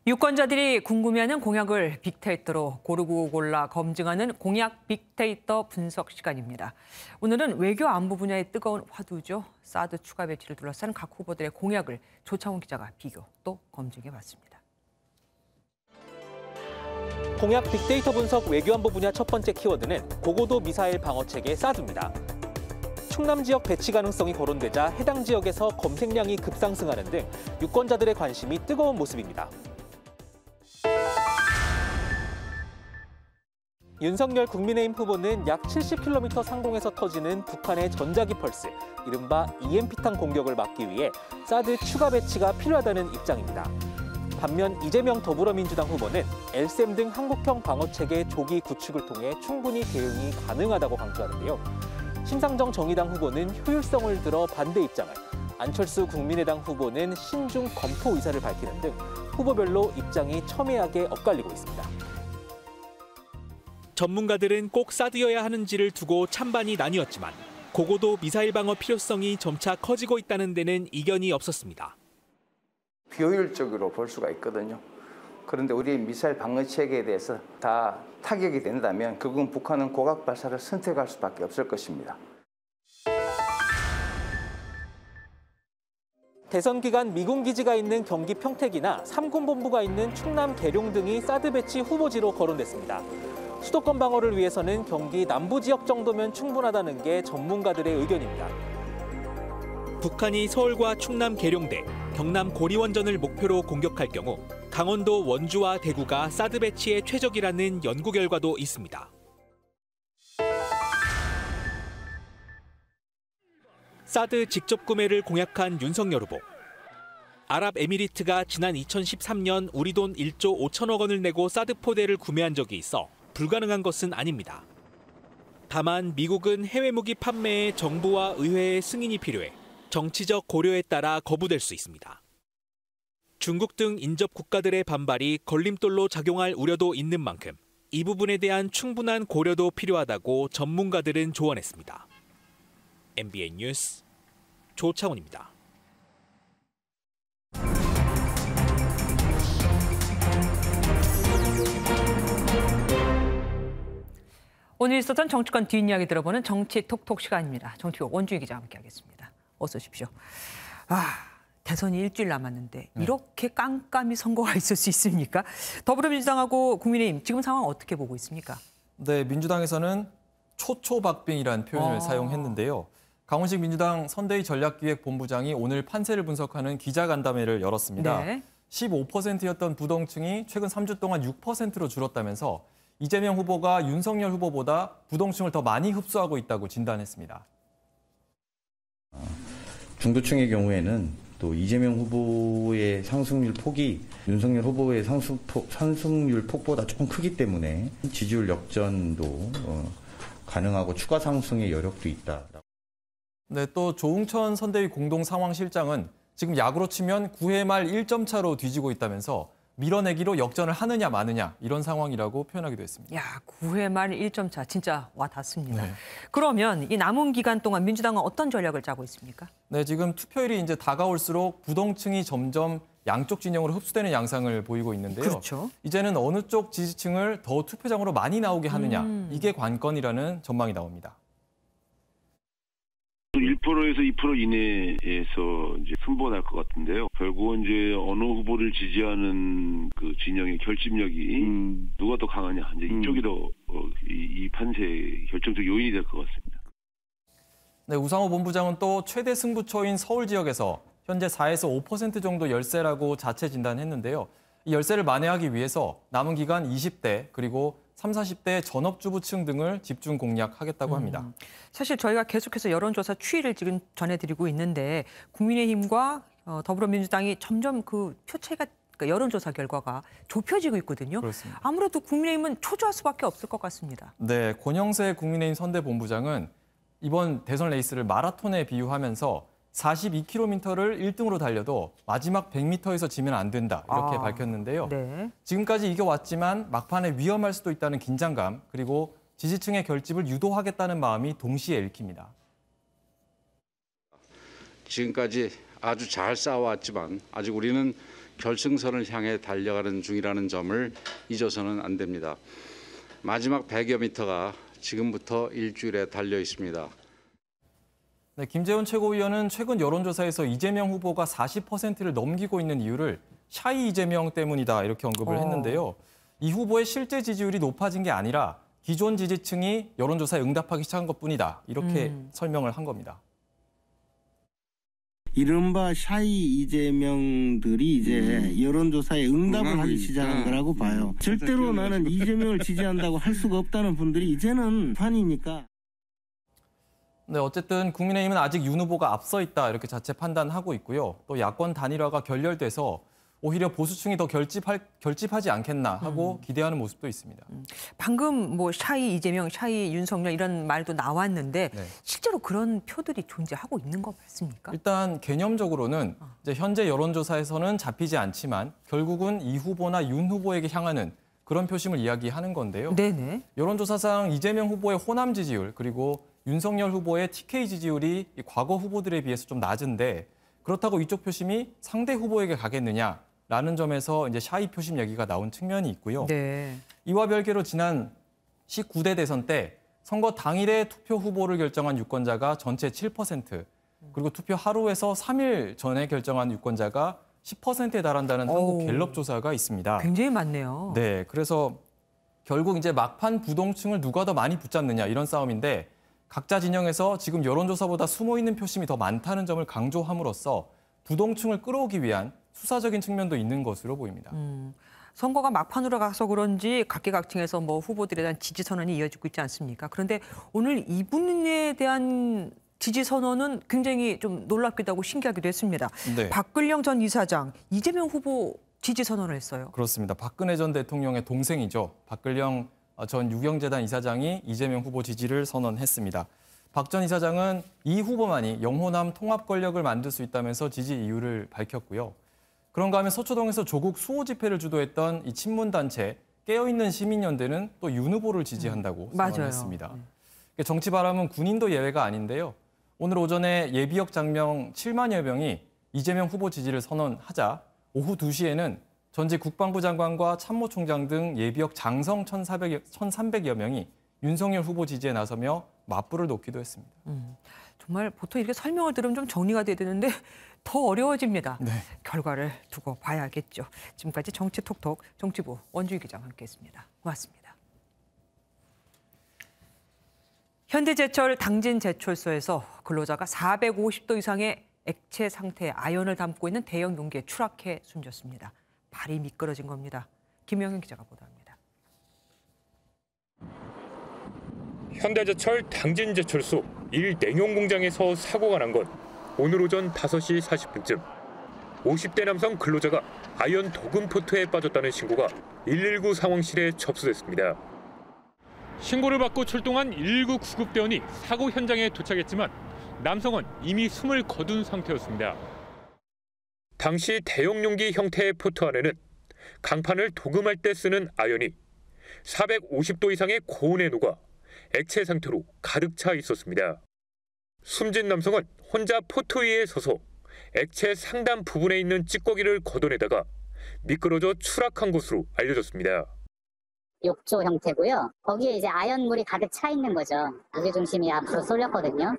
유권자들이 궁금해하는 공약을 빅데이터로 고르고 골라 검증하는 공약 빅데이터 분석 시간입니다. 오늘은 외교 안보 분야의 뜨거운 화두죠. 사드 추가 배치를 둘러싼 각 후보들의 공약을 조창훈 기자가 비교 또 검증해봤습니다. 공약 빅데이터 분석 외교 안보 분야 첫 번째 키워드는 고고도 미사일 방어 체계 사드입니다. 충남 지역 배치 가능성이 거론되자 해당 지역에서 검색량이 급상승하는 등 유권자들의 관심이 뜨거운 모습입니다. 윤석열 국민의힘 후보는 약 70km 상공에서 터지는 북한의 전자기 펄스, 이른바 EMP탄 공격을 막기 위해 사드 추가 배치가 필요하다는 입장입니다. 반면 이재명 더불어민주당 후보는 LSAM 등 한국형 방어체계 조기 구축을 통해 충분히 대응이 가능하다고 강조하는데요. 심상정 정의당 후보는 효율성을 들어 반대 입장을, 안철수 국민의당 후보는 신중 검토 의사를 밝히는 등 후보별로 입장이 첨예하게 엇갈리고 있습니다. 전문가들은 꼭 사드여야 하는지를 두고 찬반이 나뉘었지만 고고도 미사일 방어 필요성이 점차 커지고 있다는 데는 이견이 없었습니다. 비효율적으로 볼 수가 있거든요. 그런데 우리 미사일 방어 체계에 대해서 다 타격이 된다면 결국은 북한은 고각 발사를 선택할 수밖에 없을 것입니다. 대선 기간 미군 기지가 있는 경기 평택이나 삼군본부가 있는 충남 계룡 등이 사드 배치 후보지로 거론됐습니다. 수도권 방어를 위해서는 경기 남부 지역 정도면 충분하다는 게 전문가들의 의견입니다. 북한이 서울과 충남 계룡대, 경남 고리원전을 목표로 공격할 경우 강원도 원주와 대구가 사드 배치에 최적이라는 연구 결과도 있습니다. 사드 직접 구매를 공약한 윤석열 후보. 아랍에미리트가 지난 2013년 우리 돈 1조 5천억 원을 내고 사드 포대를 구매한 적이 있어 불가능한 것은 아닙니다. 다만 미국은 해외 무기 판매에 정부와 의회의 승인이 필요해 정치적 고려에 따라 거부될 수 있습니다. 중국 등 인접 국가들의 반발이 걸림돌로 작용할 우려도 있는 만큼 이 부분에 대한 충분한 고려도 필요하다고 전문가들은 조언했습니다. MBN 뉴스 조창훈입니다. 오늘 있었던 정치권 뒷이야기 들어보는 정치 톡톡 시간입니다. 정치국 원주희 기자와 함께하겠습니다. 어서 오십시오. 대선이 일주일 남았는데 이렇게 깜깜이 선거가 있을 수 있습니까? 더불어민주당하고 국민의힘 지금 상황 어떻게 보고 있습니까? 네, 민주당에서는 초초박빙이라는 표현을 사용했는데요. 강훈식 민주당 선대위 전략기획본부장이 오늘 판세를 분석하는 기자간담회를 열었습니다. 네. 15%였던 부동층이 최근 3주 동안 6%로 줄었다면서 이재명 후보가 윤석열 후보보다 부동층을 더 많이 흡수하고 있다고 진단했습니다. 중도층의 경우에는 또 이재명 후보의 상승률 폭이 윤석열 후보의 상승률 폭보다 조금 크기 때문에 지지율 역전도 가능하고 추가 상승의 여력도 있다. 네, 또 조응천 선대위 공동상황실장은 지금 야구로 치면 9회 말 1점 차로 뒤지고 있다면서 밀어내기로 역전을 하느냐 마느냐 이런 상황이라고 표현하기도 했습니다. 야, 9회 말 1점 차 진짜 와 닿습니다. 네. 그러면 이 남은 기간 동안 민주당은 어떤 전략을 짜고 있습니까? 네, 지금 투표일이 이제 다가올수록 부동층이 점점 양쪽 진영으로 흡수되는 양상을 보이고 있는데요. 그렇죠. 이제는 어느 쪽 지지층을 더 투표장으로 많이 나오게 하느냐 이게 관건이라는 전망이 나옵니다. 1%에서 2% 이내에서 이제 승부가 날 것 같은데요. 결국은 이제 어느 후보를 지지하는 그 진영의 결집력이 누가 더 강하냐, 이제 이쪽이 더 이 판세의 결정적 요인이 될 것 같습니다. 네, 우상호 본부장은 또 최대 승부처인 서울 지역에서 현재 4에서 5% 정도 열세라고 자체 진단했는데요. 이 열세를 만회하기 위해서 남은 기간 20대 그리고 30, 40대 전업주부층 등을 집중 공략하겠다고 합니다. 사실 저희가 계속해서 여론조사 추이를 지금 전해드리고 있는데 국민의힘과 더불어민주당이 점점 그 표차가 그러니까 여론조사 결과가 좁혀지고 있거든요. 그렇습니다. 아무래도 국민의힘은 초조할 수밖에 없을 것 같습니다. 네, 권영세 국민의힘 선대본부장은 이번 대선 레이스를 마라톤에 비유하면서 42km를 1등으로 달려도 마지막 100m에서 지면 안 된다 이렇게 밝혔는데요. 네. 지금까지 이겨왔지만 막판에 위험할 수도 있다는 긴장감 그리고 지지층의 결집을 유도하겠다는 마음이 동시에 읽힙니다. 지금까지 아주 잘 싸워왔지만 아직 우리는 결승선을 향해 달려가는 중이라는 점을 잊어서는 안 됩니다. 마지막 100여 미터가 지금부터 일주일에 달려 있습니다. 네, 김재원 최고위원은 최근 여론조사에서 이재명 후보가 40%를 넘기고 있는 이유를 샤이 이재명 때문이다 이렇게 언급을 했는데요. 이 후보의 실제 지지율이 높아진 게 아니라 기존 지지층이 여론조사에 응답하기 시작한 것뿐이다 이렇게 설명을 한 겁니다. 이른바 샤이 이재명들이 이제 여론조사에 응답을 하기 시작한 거라고 봐요. 절대로 나는 이재명을 지지한다고 할 수가 없다는 분들이 이제는 판이니까. 네, 어쨌든 국민의힘은 아직 윤 후보가 앞서 있다 이렇게 자체 판단하고 있고요. 또 야권 단일화가 결렬돼서 오히려 보수층이 더 결집하지 않겠나 하고 기대하는 모습도 있습니다. 방금 뭐 샤이 이재명, 샤이 윤석열 이런 말도 나왔는데 네. 실제로 그런 표들이 존재하고 있는 거 맞습니까? 일단 개념적으로는 이제 현재 여론조사에서는 잡히지 않지만 결국은 이 후보나 윤 후보에게 향하는 그런 표심을 이야기하는 건데요. 네네. 여론조사상 이재명 후보의 호남 지지율 그리고 윤석열 후보의 TK 지지율이 과거 후보들에 비해서 좀 낮은데 그렇다고 이쪽 표심이 상대 후보에게 가겠느냐라는 점에서 이제 샤이 표심 얘기가 나온 측면이 있고요. 네. 이와 별개로 지난 19대 대선 때 선거 당일에 투표 후보를 결정한 유권자가 전체 7%, 그리고 투표 하루에서 3일 전에 결정한 유권자가 10%에 달한다는 한국 갤럽 조사가 있습니다. 굉장히 많네요. 네, 그래서 결국 이제 막판 부동층을 누가 더 많이 붙잡느냐 이런 싸움인데 각자 진영에서 지금 여론조사보다 숨어있는 표심이 더 많다는 점을 강조함으로써 부동층을 끌어오기 위한 수사적인 측면도 있는 것으로 보입니다. 선거가 막판으로 가서 그런지 각계각층에서 뭐 후보들에 대한 지지 선언이 이어지고 있지 않습니까? 그런데 오늘 이분에 대한 지지 선언은 굉장히 좀 놀랍기도 하고 신기하기도 했습니다. 네. 박근령 전 이사장, 이재명 후보 지지 선언을 했어요. 그렇습니다. 박근혜 전 대통령의 동생이죠. 박근령 전 유경재단 이사장이 이재명 후보 지지를 선언했습니다. 박 전 이사장은 이 후보만이 영호남 통합 권력을 만들 수 있다면서 지지 이유를 밝혔고요. 그런가 하면 서초동에서 조국 수호 집회를 주도했던 이 친문단체 깨어있는 시민연대는 또 윤 후보를 지지한다고 선언했습니다. 정치 바람은 군인도 예외가 아닌데요. 오늘 오전에 예비역 장병 7만여 명이 이재명 후보 지지를 선언하자 오후 2시에는 전직 국방부 장관과 참모총장 등 예비역 장성 1,300여 명이 윤석열 후보 지지에 나서며 맞불을 놓기도 했습니다. 정말 보통 이렇게 설명을 들으면 좀 정리가 돼야 되는데 더 어려워집니다. 네. 결과를 두고 봐야겠죠. 지금까지 정치톡톡 정치부 원주희 기자와 함께했습니다. 고맙습니다. 현대제철 당진제철소에서 근로자가 450도 이상의 액체 상태의 아연을 담고 있는 대형 용기에 추락해 숨졌습니다. 발이 미끄러진 겁니다. 김영현 기자가 보도합니다. 현대제철 당진제철소 1냉용 공장에서 사고가 난 건 오늘 오전 5시 40분쯤 50대 남성 근로자가 아연 도금 포트에 빠졌다는 신고가 119 상황실에 접수됐습니다. 신고를 받고 출동한 119 구급대원이 사고 현장에 도착했지만 남성은 이미 숨을 거둔 상태였습니다. 당시 대형 용기 형태의 포트 안에는 강판을 도금할 때 쓰는 아연이 450도 이상의 고온에 녹아 액체 상태로 가득 차 있었습니다. 숨진 남성은 혼자 포트 위에 서서 액체 상단 부분에 있는 찌꺼기를 걷어내다가 미끄러져 추락한 것으로 알려졌습니다. 욕조 형태고요. 거기에 이제 아연물이 가득 차 있는 거죠. 무게중심이 앞으로 쏠렸거든요.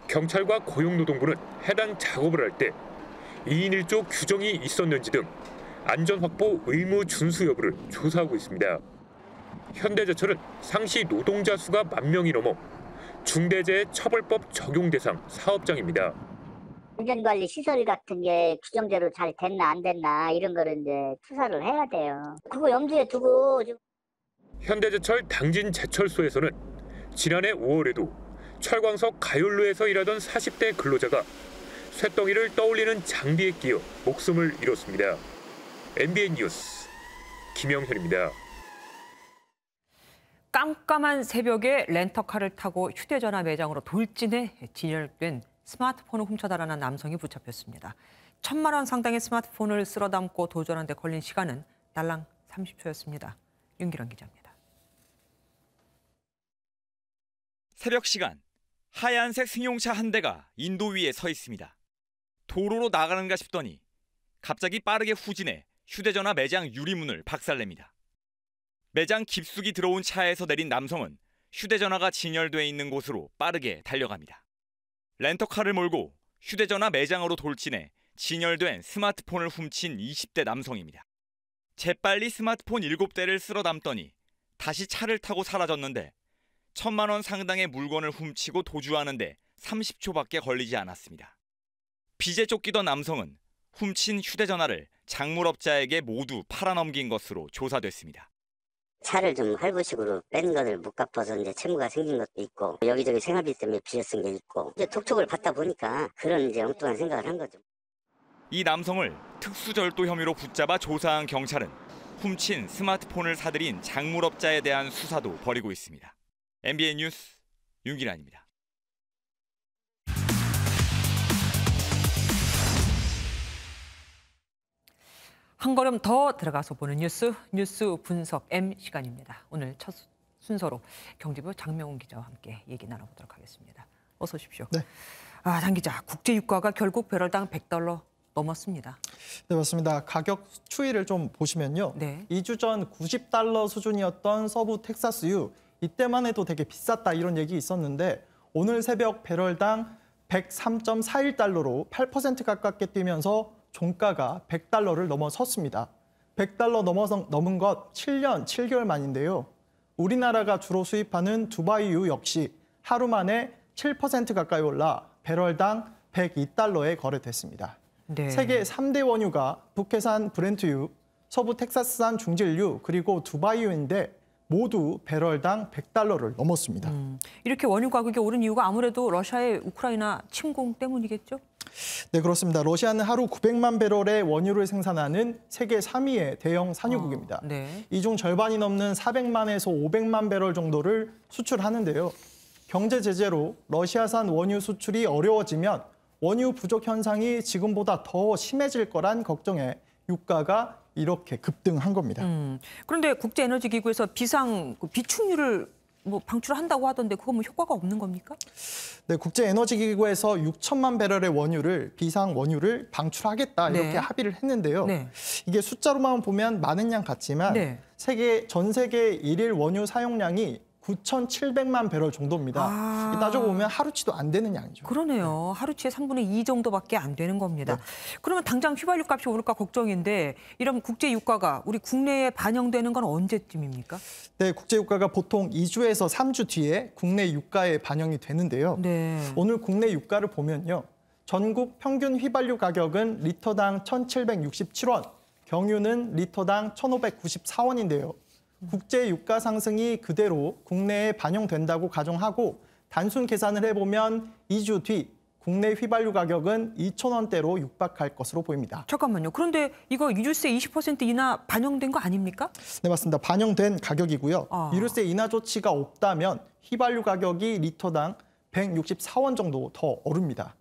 경찰과 고용노동부는 해당 작업을 할 때 2인 1조 규정이 있었는지 등 안전 확보 의무 준수 여부를 조사하고 있습니다. 현대제철은 상시 노동자 수가 10,000명이 넘어 중대재해처벌법 적용 대상 사업장입니다. 안전관리 시설 같은 게 규정대로 잘 됐나 안 됐나 이런 거를 이제 수사를 해야 돼요. 그거 염두에 두고 현대제철 당진제철소에서는 지난해 5월에도 철광석 가열로에서 일하던 40대 근로자가 쇳덩이를 떠올리는 장비에 끼어 목숨을 잃었습니다. MBN 뉴스 김영현입니다. 깜깜한 새벽에 렌터카를 타고 휴대전화 매장으로 돌진해 진열된 스마트폰을 훔쳐달라는 남성이 붙잡혔습니다. 1,000만 원 상당의 스마트폰을 쓸어 담고 도전한 데 걸린 시간은 날랑 30초였습니다. 윤기란 기자입니다. 새벽 시간, 하얀색 승용차 한 대가 인도 위에 서 있습니다. 도로로 나가는가 싶더니 갑자기 빠르게 후진해 휴대전화 매장 유리문을 박살냅니다. 매장 깊숙이 들어온 차에서 내린 남성은 휴대전화가 진열돼 있는 곳으로 빠르게 달려갑니다. 렌터카를 몰고 휴대전화 매장으로 돌진해 진열된 스마트폰을 훔친 20대 남성입니다. 재빨리 스마트폰 7대를 쓸어 담더니 다시 차를 타고 사라졌는데 1,000만 원 상당의 물건을 훔치고 도주하는데 30초밖에 걸리지 않았습니다. 빚에 쫓기던 남성은 훔친 휴대전화를 작물업자에게 모두 팔아넘긴 것으로 조사됐습니다. 차를 좀 할부식으로 뺀 것을 못 갚아서 이제 채무가 생긴 것도 있고 여기저기 생활비 때문에 빚을 쓴 게 있고 이제 톡톡을 받다 보니까 그런 이제 엉뚱한 생각을 한 거죠. 이 남성을 특수절도 혐의로 붙잡아 조사한 경찰은 훔친 스마트폰을 사들인 작물업자에 대한 수사도 벌이고 있습니다. MBN 뉴스 윤기란입니다. 한 걸음 더 들어가서 보는 뉴스 분석 M 시간입니다. 오늘 첫 순서로 경제부 장명훈 기자와 함께 얘기 나눠보도록 하겠습니다. 어서 오십시오. 네. 장 기자, 국제 유가가 결국 배럴당 $100 넘었습니다. 네, 맞습니다. 가격 추이를 좀 보시면요. 2주 전 $90 수준이었던 서부 텍사스유, 이때만 해도 되게 비쌌다 이런 얘기 있었는데 오늘 새벽 배럴당 103.41달러로 8% 가깝게 뛰면서 종가가 $100를 넘어섰습니다. $100 넘은 것 7년 7개월 만인데요. 우리나라가 주로 수입하는 두바이유 역시 하루 만에 7% 가까이 올라 배럴당 $102에 거래됐습니다. 네. 세계 3대 원유가 북해산 브렌트유, 서부 텍사스산 중질유, 그리고 두바이유인데 모두 배럴당 $100를 넘었습니다. 이렇게 원유 가격이 오른 이유가 아무래도 러시아의 우크라이나 침공 때문이겠죠? 네, 그렇습니다. 러시아는 하루 900만 배럴의 원유를 생산하는 세계 3위의 대형 산유국입니다. 이 중 절반이 넘는 400만에서 500만 배럴 정도를 수출하는데요. 경제 제재로 러시아산 원유 수출이 어려워지면 원유 부족 현상이 지금보다 더 심해질 거란 걱정에 유가가 이렇게 급등한 겁니다. 그런데 국제에너지기구에서 비축유를 방출한다고 하던데 그거 효과가 없는 겁니까? 네, 국제에너지기구에서 6천만 배럴의 원유를 비상 원유를 방출하겠다 이렇게 합의를 했는데요. 이게 숫자로만 보면 많은 양 같지만 전 세계 일일 원유 사용량이 9,700만 배럴 정도입니다. 따져보면 하루치도 안 되는 양이죠. 그러네요. 하루치의 3분의 2 정도밖에 안 되는 겁니다. 그러면 당장 휘발유 값이 오를까 걱정인데 이런 국제 유가가 우리 국내에 반영되는 건 언제쯤입니까? 네, 국제 유가가 보통 2주에서 3주 뒤에 국내 유가에 반영이 되는데요. 오늘 국내 유가를 보면요. 전국 평균 휘발유 가격은 리터당 1,767원, 경유는 리터당 1,594원인데요. 국제 유가 상승이 그대로 국내에 반영된다고 가정하고 단순 계산을 해보면 2주 뒤 국내 휘발유 가격은 2,000원대로 육박할 것으로 보입니다. 잠깐만요. 그런데 이거 유류세 20% 인하 반영된 거 아닙니까? 네, 맞습니다. 반영된 가격이고요. 유류세 인하 조치가 없다면 휘발유 가격이 리터당 164원 정도 더 오릅니다.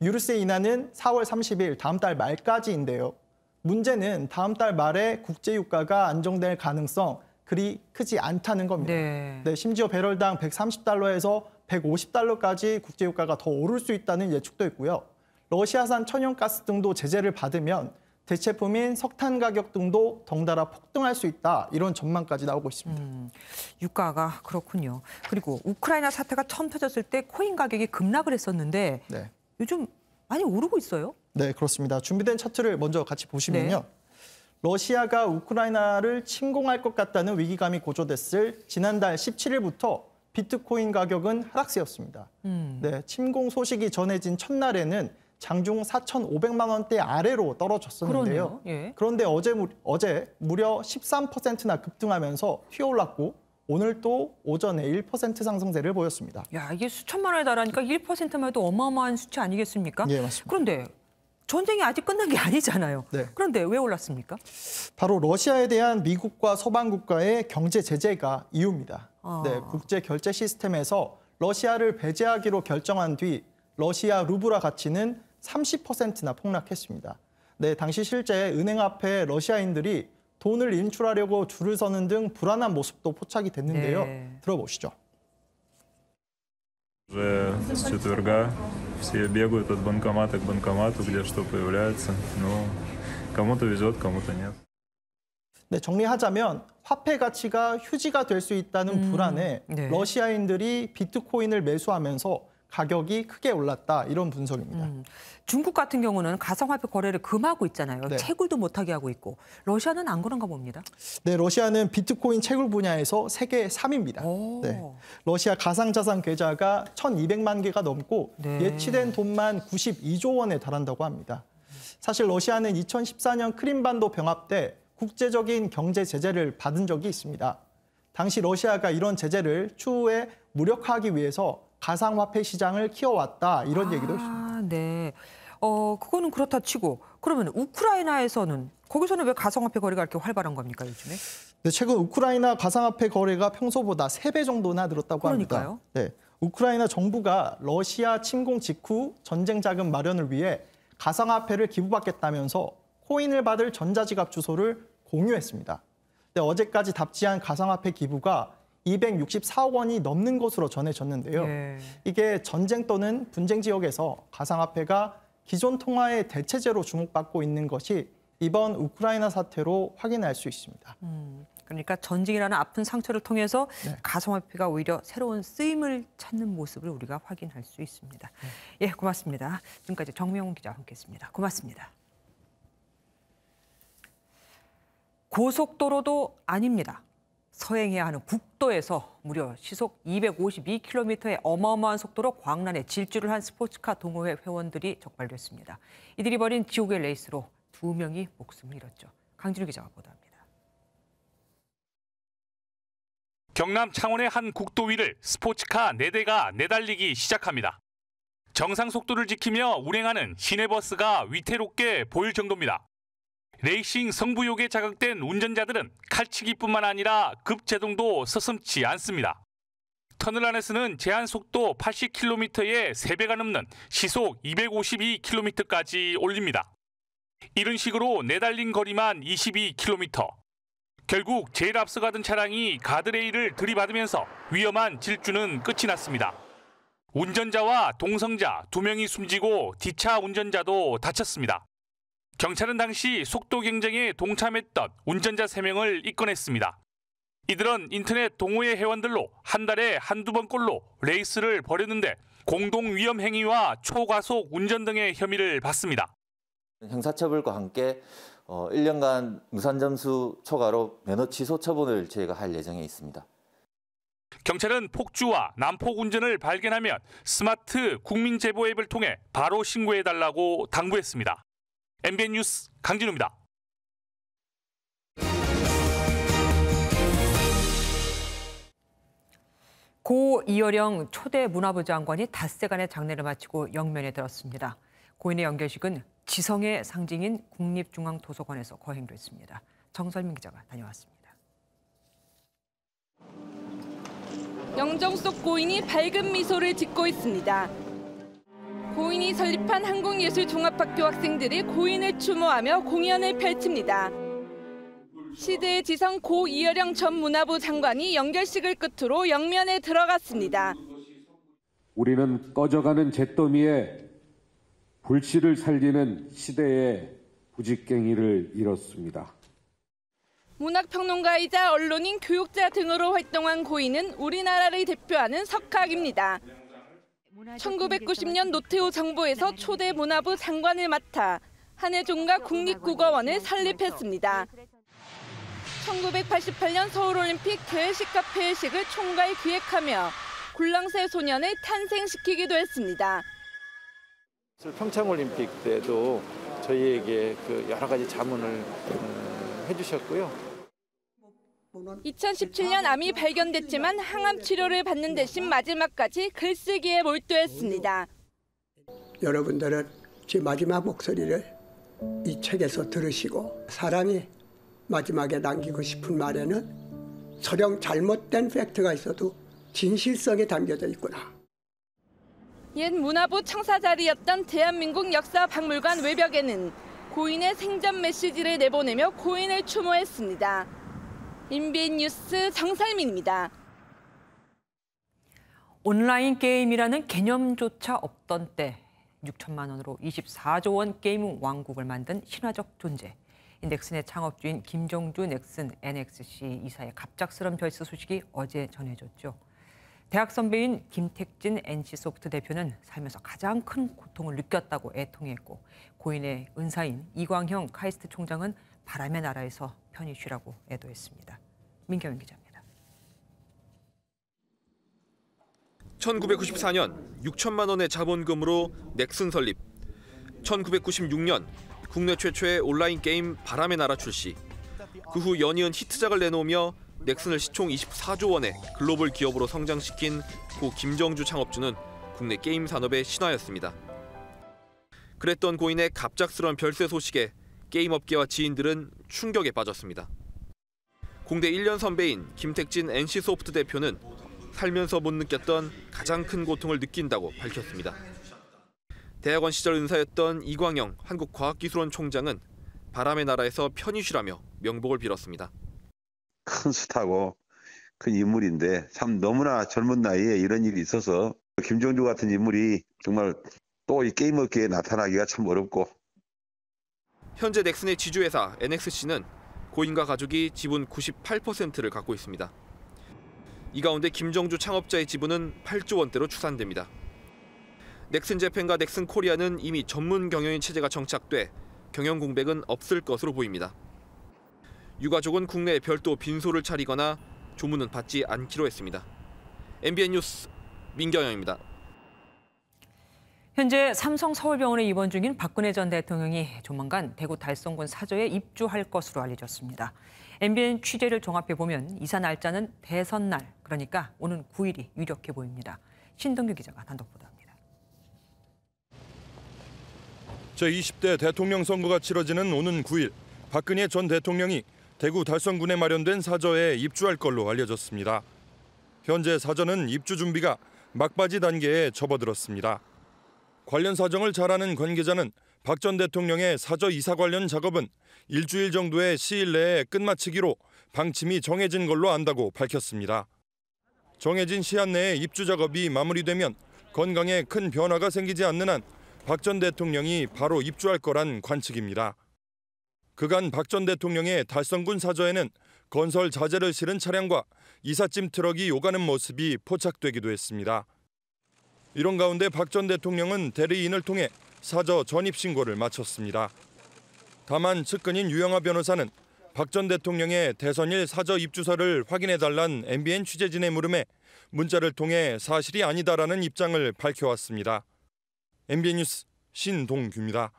유류세 인하는 4월 30일 다음 달 말까지인데요. 문제는 다음 달 말에 국제 유가가 안정될 가능성 그리 크지 않다는 겁니다. 네, 심지어 배럴당 130달러에서 150달러까지 국제 유가가 더 오를 수 있다는 예측도 있고요. 러시아산 천연가스 등도 제재를 받으면 대체품인 석탄 가격 등도 덩달아 폭등할 수 있다. 이런 전망까지 나오고 있습니다. 유가가 그렇군요. 그리고 우크라이나 사태가 처음 터졌을 때 코인 가격이 급락을 했었는데 요즘 많이 오르고 있어요? 네, 그렇습니다. 준비된 차트를 먼저 같이 보시면요. 러시아가 우크라이나를 침공할 것 같다는 위기감이 고조됐을 지난달 17일부터 비트코인 가격은 하락세였습니다. 네, 침공 소식이 전해진 첫날에는 장중 4,500만 원대 아래로 떨어졌었는데요. 그런데 어제 무려 13%나 급등하면서 튀어올랐고 오늘 또 오전에 1% 상승세를 보였습니다. 야, 이게 수천만 원에 달하니까 1%만 해도 어마어마한 수치 아니겠습니까? 예, 맞습니다. 그런데 전쟁이 아직 끝난 게 아니잖아요. 그런데 왜 올랐습니까? 바로 러시아에 대한 미국과 서방 국가의 경제 제재가 이유입니다. 국제 결제 시스템에서 러시아를 배제하기로 결정한 뒤 러시아 루블화 가치는 30%나 폭락했습니다. 당시 실제 은행 앞에 러시아인들이 돈을 인출하려고 줄을 서는 등 불안한 모습도 포착이 됐는데요. 들어보시죠. Уже с четверга все бегают от банкомата к банкомату, где что появляется. Ну, кому-то везет, кому-то нет. 정리하자면 화폐 가치가 휴지가 될 수 있다는 불안에 러시아인들이 비트코인을 매수하면서 가격이 크게 올랐다 이런 분석입니다. 중국 같은 경우는 가상화폐 거래를 금하고 있잖아요. 채굴도 못하게 하고 있고 러시아는 안 그런가 봅니다. 네, 러시아는 비트코인 채굴 분야에서 세계 3위입니다. 러시아 가상자산 계좌가 1,200만 개가 넘고 예치된 돈만 92조 원에 달한다고 합니다. 사실 러시아는 2014년 크림반도 병합 때 국제적인 경제 제재를 받은 적이 있습니다. 당시 러시아가 이런 제재를 추후에 무력화하기 위해서 가상화폐 시장을 키워왔다 이런 얘기도 있습니다. 네, 그거는 그렇다 치고 그러면 우크라이나에서는 거기서는 왜 가상화폐 거래가 이렇게 활발한 겁니까 요즘에? 네, 최근 우크라이나 가상화폐 거래가 평소보다 3배 정도나 늘었다고 합니다. 네, 우크라이나 정부가 러시아 침공 직후 전쟁 자금 마련을 위해 가상화폐를 기부받겠다면서 코인을 받을 전자지갑 주소를 공유했습니다. 어제까지 답지한 가상화폐 기부가 264억 원이 넘는 것으로 전해졌는데요. 이게 전쟁 또는 분쟁 지역에서 가상화폐가 기존 통화의 대체제로 주목받고 있는 것이 이번 우크라이나 사태로 확인할 수 있습니다. 그러니까 전쟁이라는 아픈 상처를 통해서 가상화폐가 오히려 새로운 쓰임을 찾는 모습을 우리가 확인할 수 있습니다. 예, 고맙습니다. 지금까지 정명훈 기자와 함께했습니다. 고맙습니다. 고속도로도 아닙니다. 서행해야 하는 국도에서 무려 시속 252km의 어마어마한 속도로 광란에 질주를 한 스포츠카 동호회 회원들이 적발됐습니다. 이들이 벌인 지옥의 레이스로 2명이 목숨을 잃었죠. 강진우 기자가 보도합니다. 경남 창원의 한 국도 위를 스포츠카 4대가 내달리기 시작합니다. 정상 속도를 지키며 운행하는 시내버스가 위태롭게 보일 정도입니다. 레이싱 승부욕에 자극된 운전자들은 칼치기뿐만 아니라 급제동도 서슴지 않습니다. 터널 안에서는 제한 속도 80km의 3배가 넘는 시속 252km까지 올립니다. 이런 식으로 내달린 거리만 22km. 결국 제일 앞서 가던 차량이 가드레일을 들이받으면서 위험한 질주는 끝이 났습니다. 운전자와 동성자 2명이 숨지고 뒷차 운전자도 다쳤습니다. 경찰은 당시 속도 경쟁에 동참했던 운전자 3명을 입건했습니다. 이들은 인터넷 동호회 회원들로 한 달에 한두 번꼴로 레이스를 벌였는데 공동 위험 행위와 초과속 운전 등의 혐의를 받습니다. 형사처벌과 함께 1년간 무산점수 초과로 면허 취소 처분을 저희가 할 예정에 있습니다. 경찰은 폭주와 난폭 운전을 발견하면 스마트 국민제보 앱을 통해 바로 신고해달라고 당부했습니다. MBN 뉴스 강진우입니다. 고 이어령 초대 문화부 장관이 닷새간의 장례를 마치고 영면에 들었습니다. 고인의 영결식은 지성의 상징인 국립중앙도서관에서 거행됐습니다. 정설민 기자가 다녀왔습니다. 영정 속 고인이 밝은 미소를 짓고 있습니다. 고인이 설립한 한국예술종합학교 학생들이 고인을 추모하며 공연을 펼칩니다. 시대의 지성 고 이어령 전 문화부 장관이 연결식을 끝으로 영면에 들어갔습니다. 우리는 꺼져가는 잿더미에 불씨를 살리는 시대의 부직갱이를 잃었습니다. 문학평론가이자 언론인, 교육자 등으로 활동한 고인은 우리나라를 대표하는 석학입니다. 1990년 노태우 정부에서 초대 문화부 장관을 맡아 한해종가 국립국어원을 설립했습니다. 1988년 서울올림픽 개회식과 폐회식을 총괄 기획하며 굴랑새 소년을 탄생시키기도 했습니다. 평창올림픽 때도 저희에게 여러 가지 자문을 해주셨고요. 2017년 암이 발견됐지만 항암 치료를 받는 대신 마지막까지 글쓰기에 몰두했습니다. 여러분들은 제 마지막 목소리를 이 책에서 들으시고 사람이 마지막에 남기고 싶은 말에는 설령 잘못된 팩트가 있어도 진실성이 담겨져 있구나. 옛 문화부 청사 자리였던 대한민국 역사박물관 외벽에는 고인의 생전 메시지를 내보내며 고인을 추모했습니다. MBN 뉴스 정설민입니다. 온라인 게임이라는 개념조차 없던 때 6천만 원으로 24조 원 게임 왕국을 만든 신화적 존재. 넥슨의 창업주인 김정주 넥슨 NXC 이사의 갑작스런 별세 소식이 어제 전해졌죠. 대학 선배인 김택진 NC소프트 대표는 살면서 가장 큰 고통을 느꼈다고 애통했고, 고인의 은사인 이광형 카이스트 총장은 바람의 나라에서 편히 쉬라고 애도했습니다. 민경현 기자입니다. 1994년 6천만 원의 자본금으로 넥슨 설립. 1996년 국내 최초의 온라인 게임 바람의 나라 출시. 그 후 연이은 히트작을 내놓으며 넥슨을 시총 24조 원의 글로벌 기업으로 성장시킨 고 김정주 창업주는 국내 게임 산업의 신화였습니다. 그랬던 고인의 갑작스러운 별세 소식에 게임업계와 지인들은 충격에 빠졌습니다. 공대 1년 선배인 김택진 NC소프트 대표는 살면서 못 느꼈던 가장 큰 고통을 느낀다고 밝혔습니다. 대학원 시절 은사였던 이광영 한국과학기술원 총장은 바람의 나라에서 편히 쉬라며 명복을 빌었습니다. 큰 스타고 큰 인물인데 참 너무나 젊은 나이에 이런 일이 있어서 김정주 같은 인물이 정말 또 이 게임업계에 나타나기가 참 어렵고. 현재 넥슨의 지주회사 NXC는 고인과 가족이 지분 98%를 갖고 있습니다. 이 가운데 김정주 창업자의 지분은 8조 원대로 추산됩니다. 넥슨재팬과 넥슨코리아는 이미 전문 경영인 체제가 정착돼 경영 공백은 없을 것으로 보입니다. 유가족은 국내에 별도 빈소를 차리거나 조문은 받지 않기로 했습니다. MBN 뉴스 민경영입니다. 현재 삼성 서울병원에 입원 중인 박근혜 전 대통령이 조만간 대구 달성군 사저에 입주할 것으로 알려졌습니다. MBN 취재를 종합해보면 이사 날짜는 대선 날, 그러니까 오는 9일이 유력해 보입니다. 신동규 기자가 단독 보도합니다. 제20대 대통령 선거가 치러지는 오는 9일, 박근혜 전 대통령이 대구 달성군에 마련된 사저에 입주할 걸로 알려졌습니다. 현재 사저는 입주 준비가 막바지 단계에 접어들었습니다. 관련 사정을 잘 아는 관계자는 박 전 대통령의 사저 이사 관련 작업은 일주일 정도의 시일 내에 끝마치기로 방침이 정해진 걸로 안다고 밝혔습니다. 정해진 시한 내에 입주 작업이 마무리되면 건강에 큰 변화가 생기지 않는 한 박 전 대통령이 바로 입주할 거란 관측입니다. 그간 박 전 대통령의 달성군 사저에는 건설 자재를 실은 차량과 이삿짐 트럭이 오가는 모습이 포착되기도 했습니다. 이런 가운데 박 전 대통령은 대리인을 통해 사저 전입 신고를 마쳤습니다. 다만 측근인 유영하 변호사는 박 전 대통령의 대선일 사저 입주서를 확인해달란 MBN 취재진의 물음에 문자를 통해 사실이 아니다라는 입장을 밝혀왔습니다. MBN 뉴스 신동규입니다.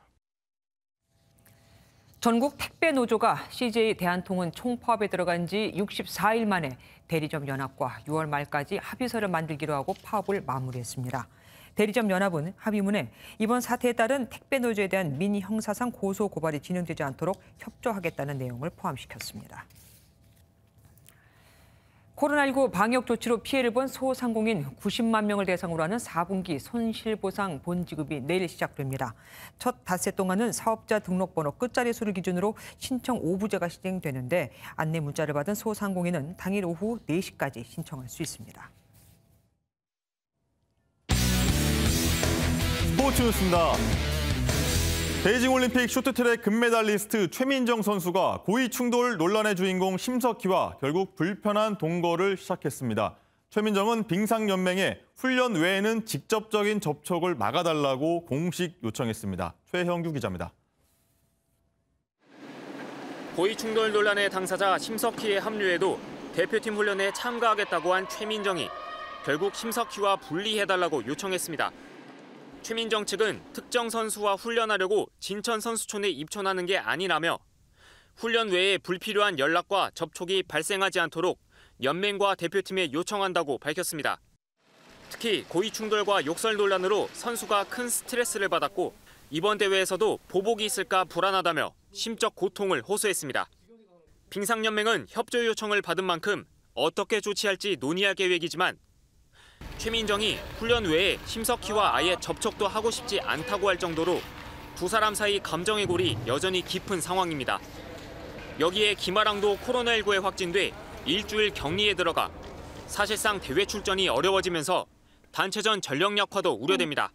전국 택배 노조가 CJ 대한통운 총파업에 들어간 지 64일 만에 대리점 연합과 6월 말까지 합의서를 만들기로 하고 파업을 마무리했습니다. 대리점 연합은 합의문에 이번 사태에 따른 택배 노조에 대한 민의 형사상 고소 고발이 진행되지 않도록 협조하겠다는 내용을 포함시켰습니다. 코로나19 방역 조치로 피해를 본 소상공인 90만 명을 대상으로 하는 4분기 손실보상 본지급이 내일 시작됩니다. 첫 닷새 동안은 사업자 등록번호 끝자리 수를 기준으로 신청 오부제가 시행되는데 안내 문자를 받은 소상공인은 당일 오후 4시까지 신청할 수 있습니다. 스포츠 뉴스입니다. 베이징 올림픽 쇼트트랙 금메달리스트 최민정 선수가 고의 충돌 논란의 주인공 심석희와 결국 불편한 동거를 시작했습니다. 최민정은 빙상연맹에 훈련 외에는 직접적인 접촉을 막아달라고 공식 요청했습니다. 최형규 기자입니다. 고의 충돌 논란의 당사자 심석희의 합류에도 대표팀 훈련에 참가하겠다고 한 최민정이 결국 심석희와 분리해달라고 요청했습니다. 최민정 측은 특정 선수와 훈련하려고 진천 선수촌에 입촌하는 게 아니라며 훈련 외에 불필요한 연락과 접촉이 발생하지 않도록 연맹과 대표팀에 요청한다고 밝혔습니다. 특히 고의 충돌과 욕설 논란으로 선수가 큰 스트레스를 받았고 이번 대회에서도 보복이 있을까 불안하다며 심적 고통을 호소했습니다. 빙상연맹은 협조 요청을 받은 만큼 어떻게 조치할지 논의할 계획이지만 최민정이 훈련 외에 심석희와 아예 접촉도 하고 싶지 않다고 할 정도로 두 사람 사이 감정의 골이 여전히 깊은 상황입니다. 여기에 김아랑도 코로나19에 확진돼 일주일 격리에 들어가 사실상 대회 출전이 어려워지면서 단체전 전력 약화도 우려됩니다.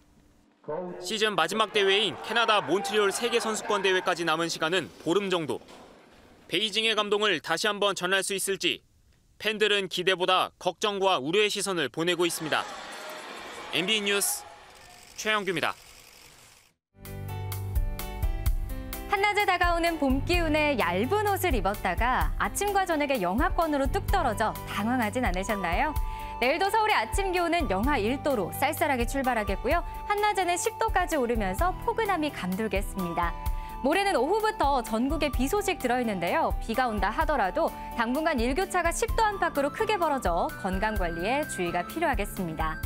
시즌 마지막 대회인 캐나다 몬트리올 세계선수권대회까지 남은 시간은 보름 정도. 베이징의 감동을 다시 한번 전할 수 있을지 팬들은 기대보다 걱정과 우려의 시선을 보내고 있습니다. MBN 뉴스 최영규입니다. 한낮에 다가오는 봄 기운에 얇은 옷을 입었다가 아침과 저녁에 영하권으로 뚝 떨어져 당황하진 않으셨나요? 내일도 서울의 아침 기온은 영하 1도로 쌀쌀하게 출발하겠고요. 한낮에는 10도까지 오르면서 포근함이 감돌겠습니다. 모레는 오후부터 전국에 비 소식 들어있는데요. 비가 온다 하더라도 당분간 일교차가 10도 안팎으로 크게 벌어져 건강관리에 주의가 필요하겠습니다.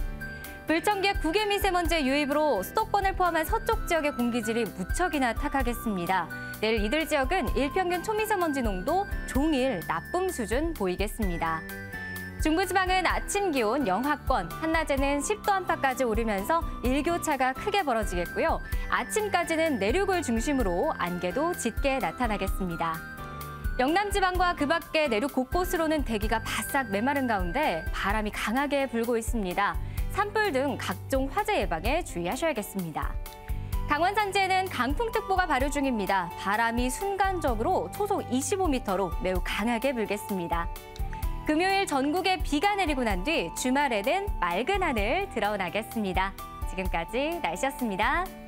불청기의 국외미세먼지의 유입으로 수도권을 포함한 서쪽 지역의 공기질이 무척이나 탁하겠습니다. 내일 이들 지역은 일평균 초미세먼지 농도 종일 나쁨 수준 보이겠습니다. 중부지방은 아침 기온 영하권, 한낮에는 10도 안팎까지 오르면서 일교차가 크게 벌어지겠고요. 아침까지는 내륙을 중심으로 안개도 짙게 나타나겠습니다. 영남지방과 그 밖의 내륙 곳곳으로는 대기가 바싹 메마른 가운데 바람이 강하게 불고 있습니다. 산불 등 각종 화재 예방에 주의하셔야겠습니다. 강원 산지에는 강풍특보가 발효 중입니다. 바람이 순간적으로 초속 25m로 매우 강하게 불겠습니다. 금요일 전국에 비가 내리고 난 뒤 주말에는 맑은 하늘 드러나겠습니다. 지금까지 날씨였습니다.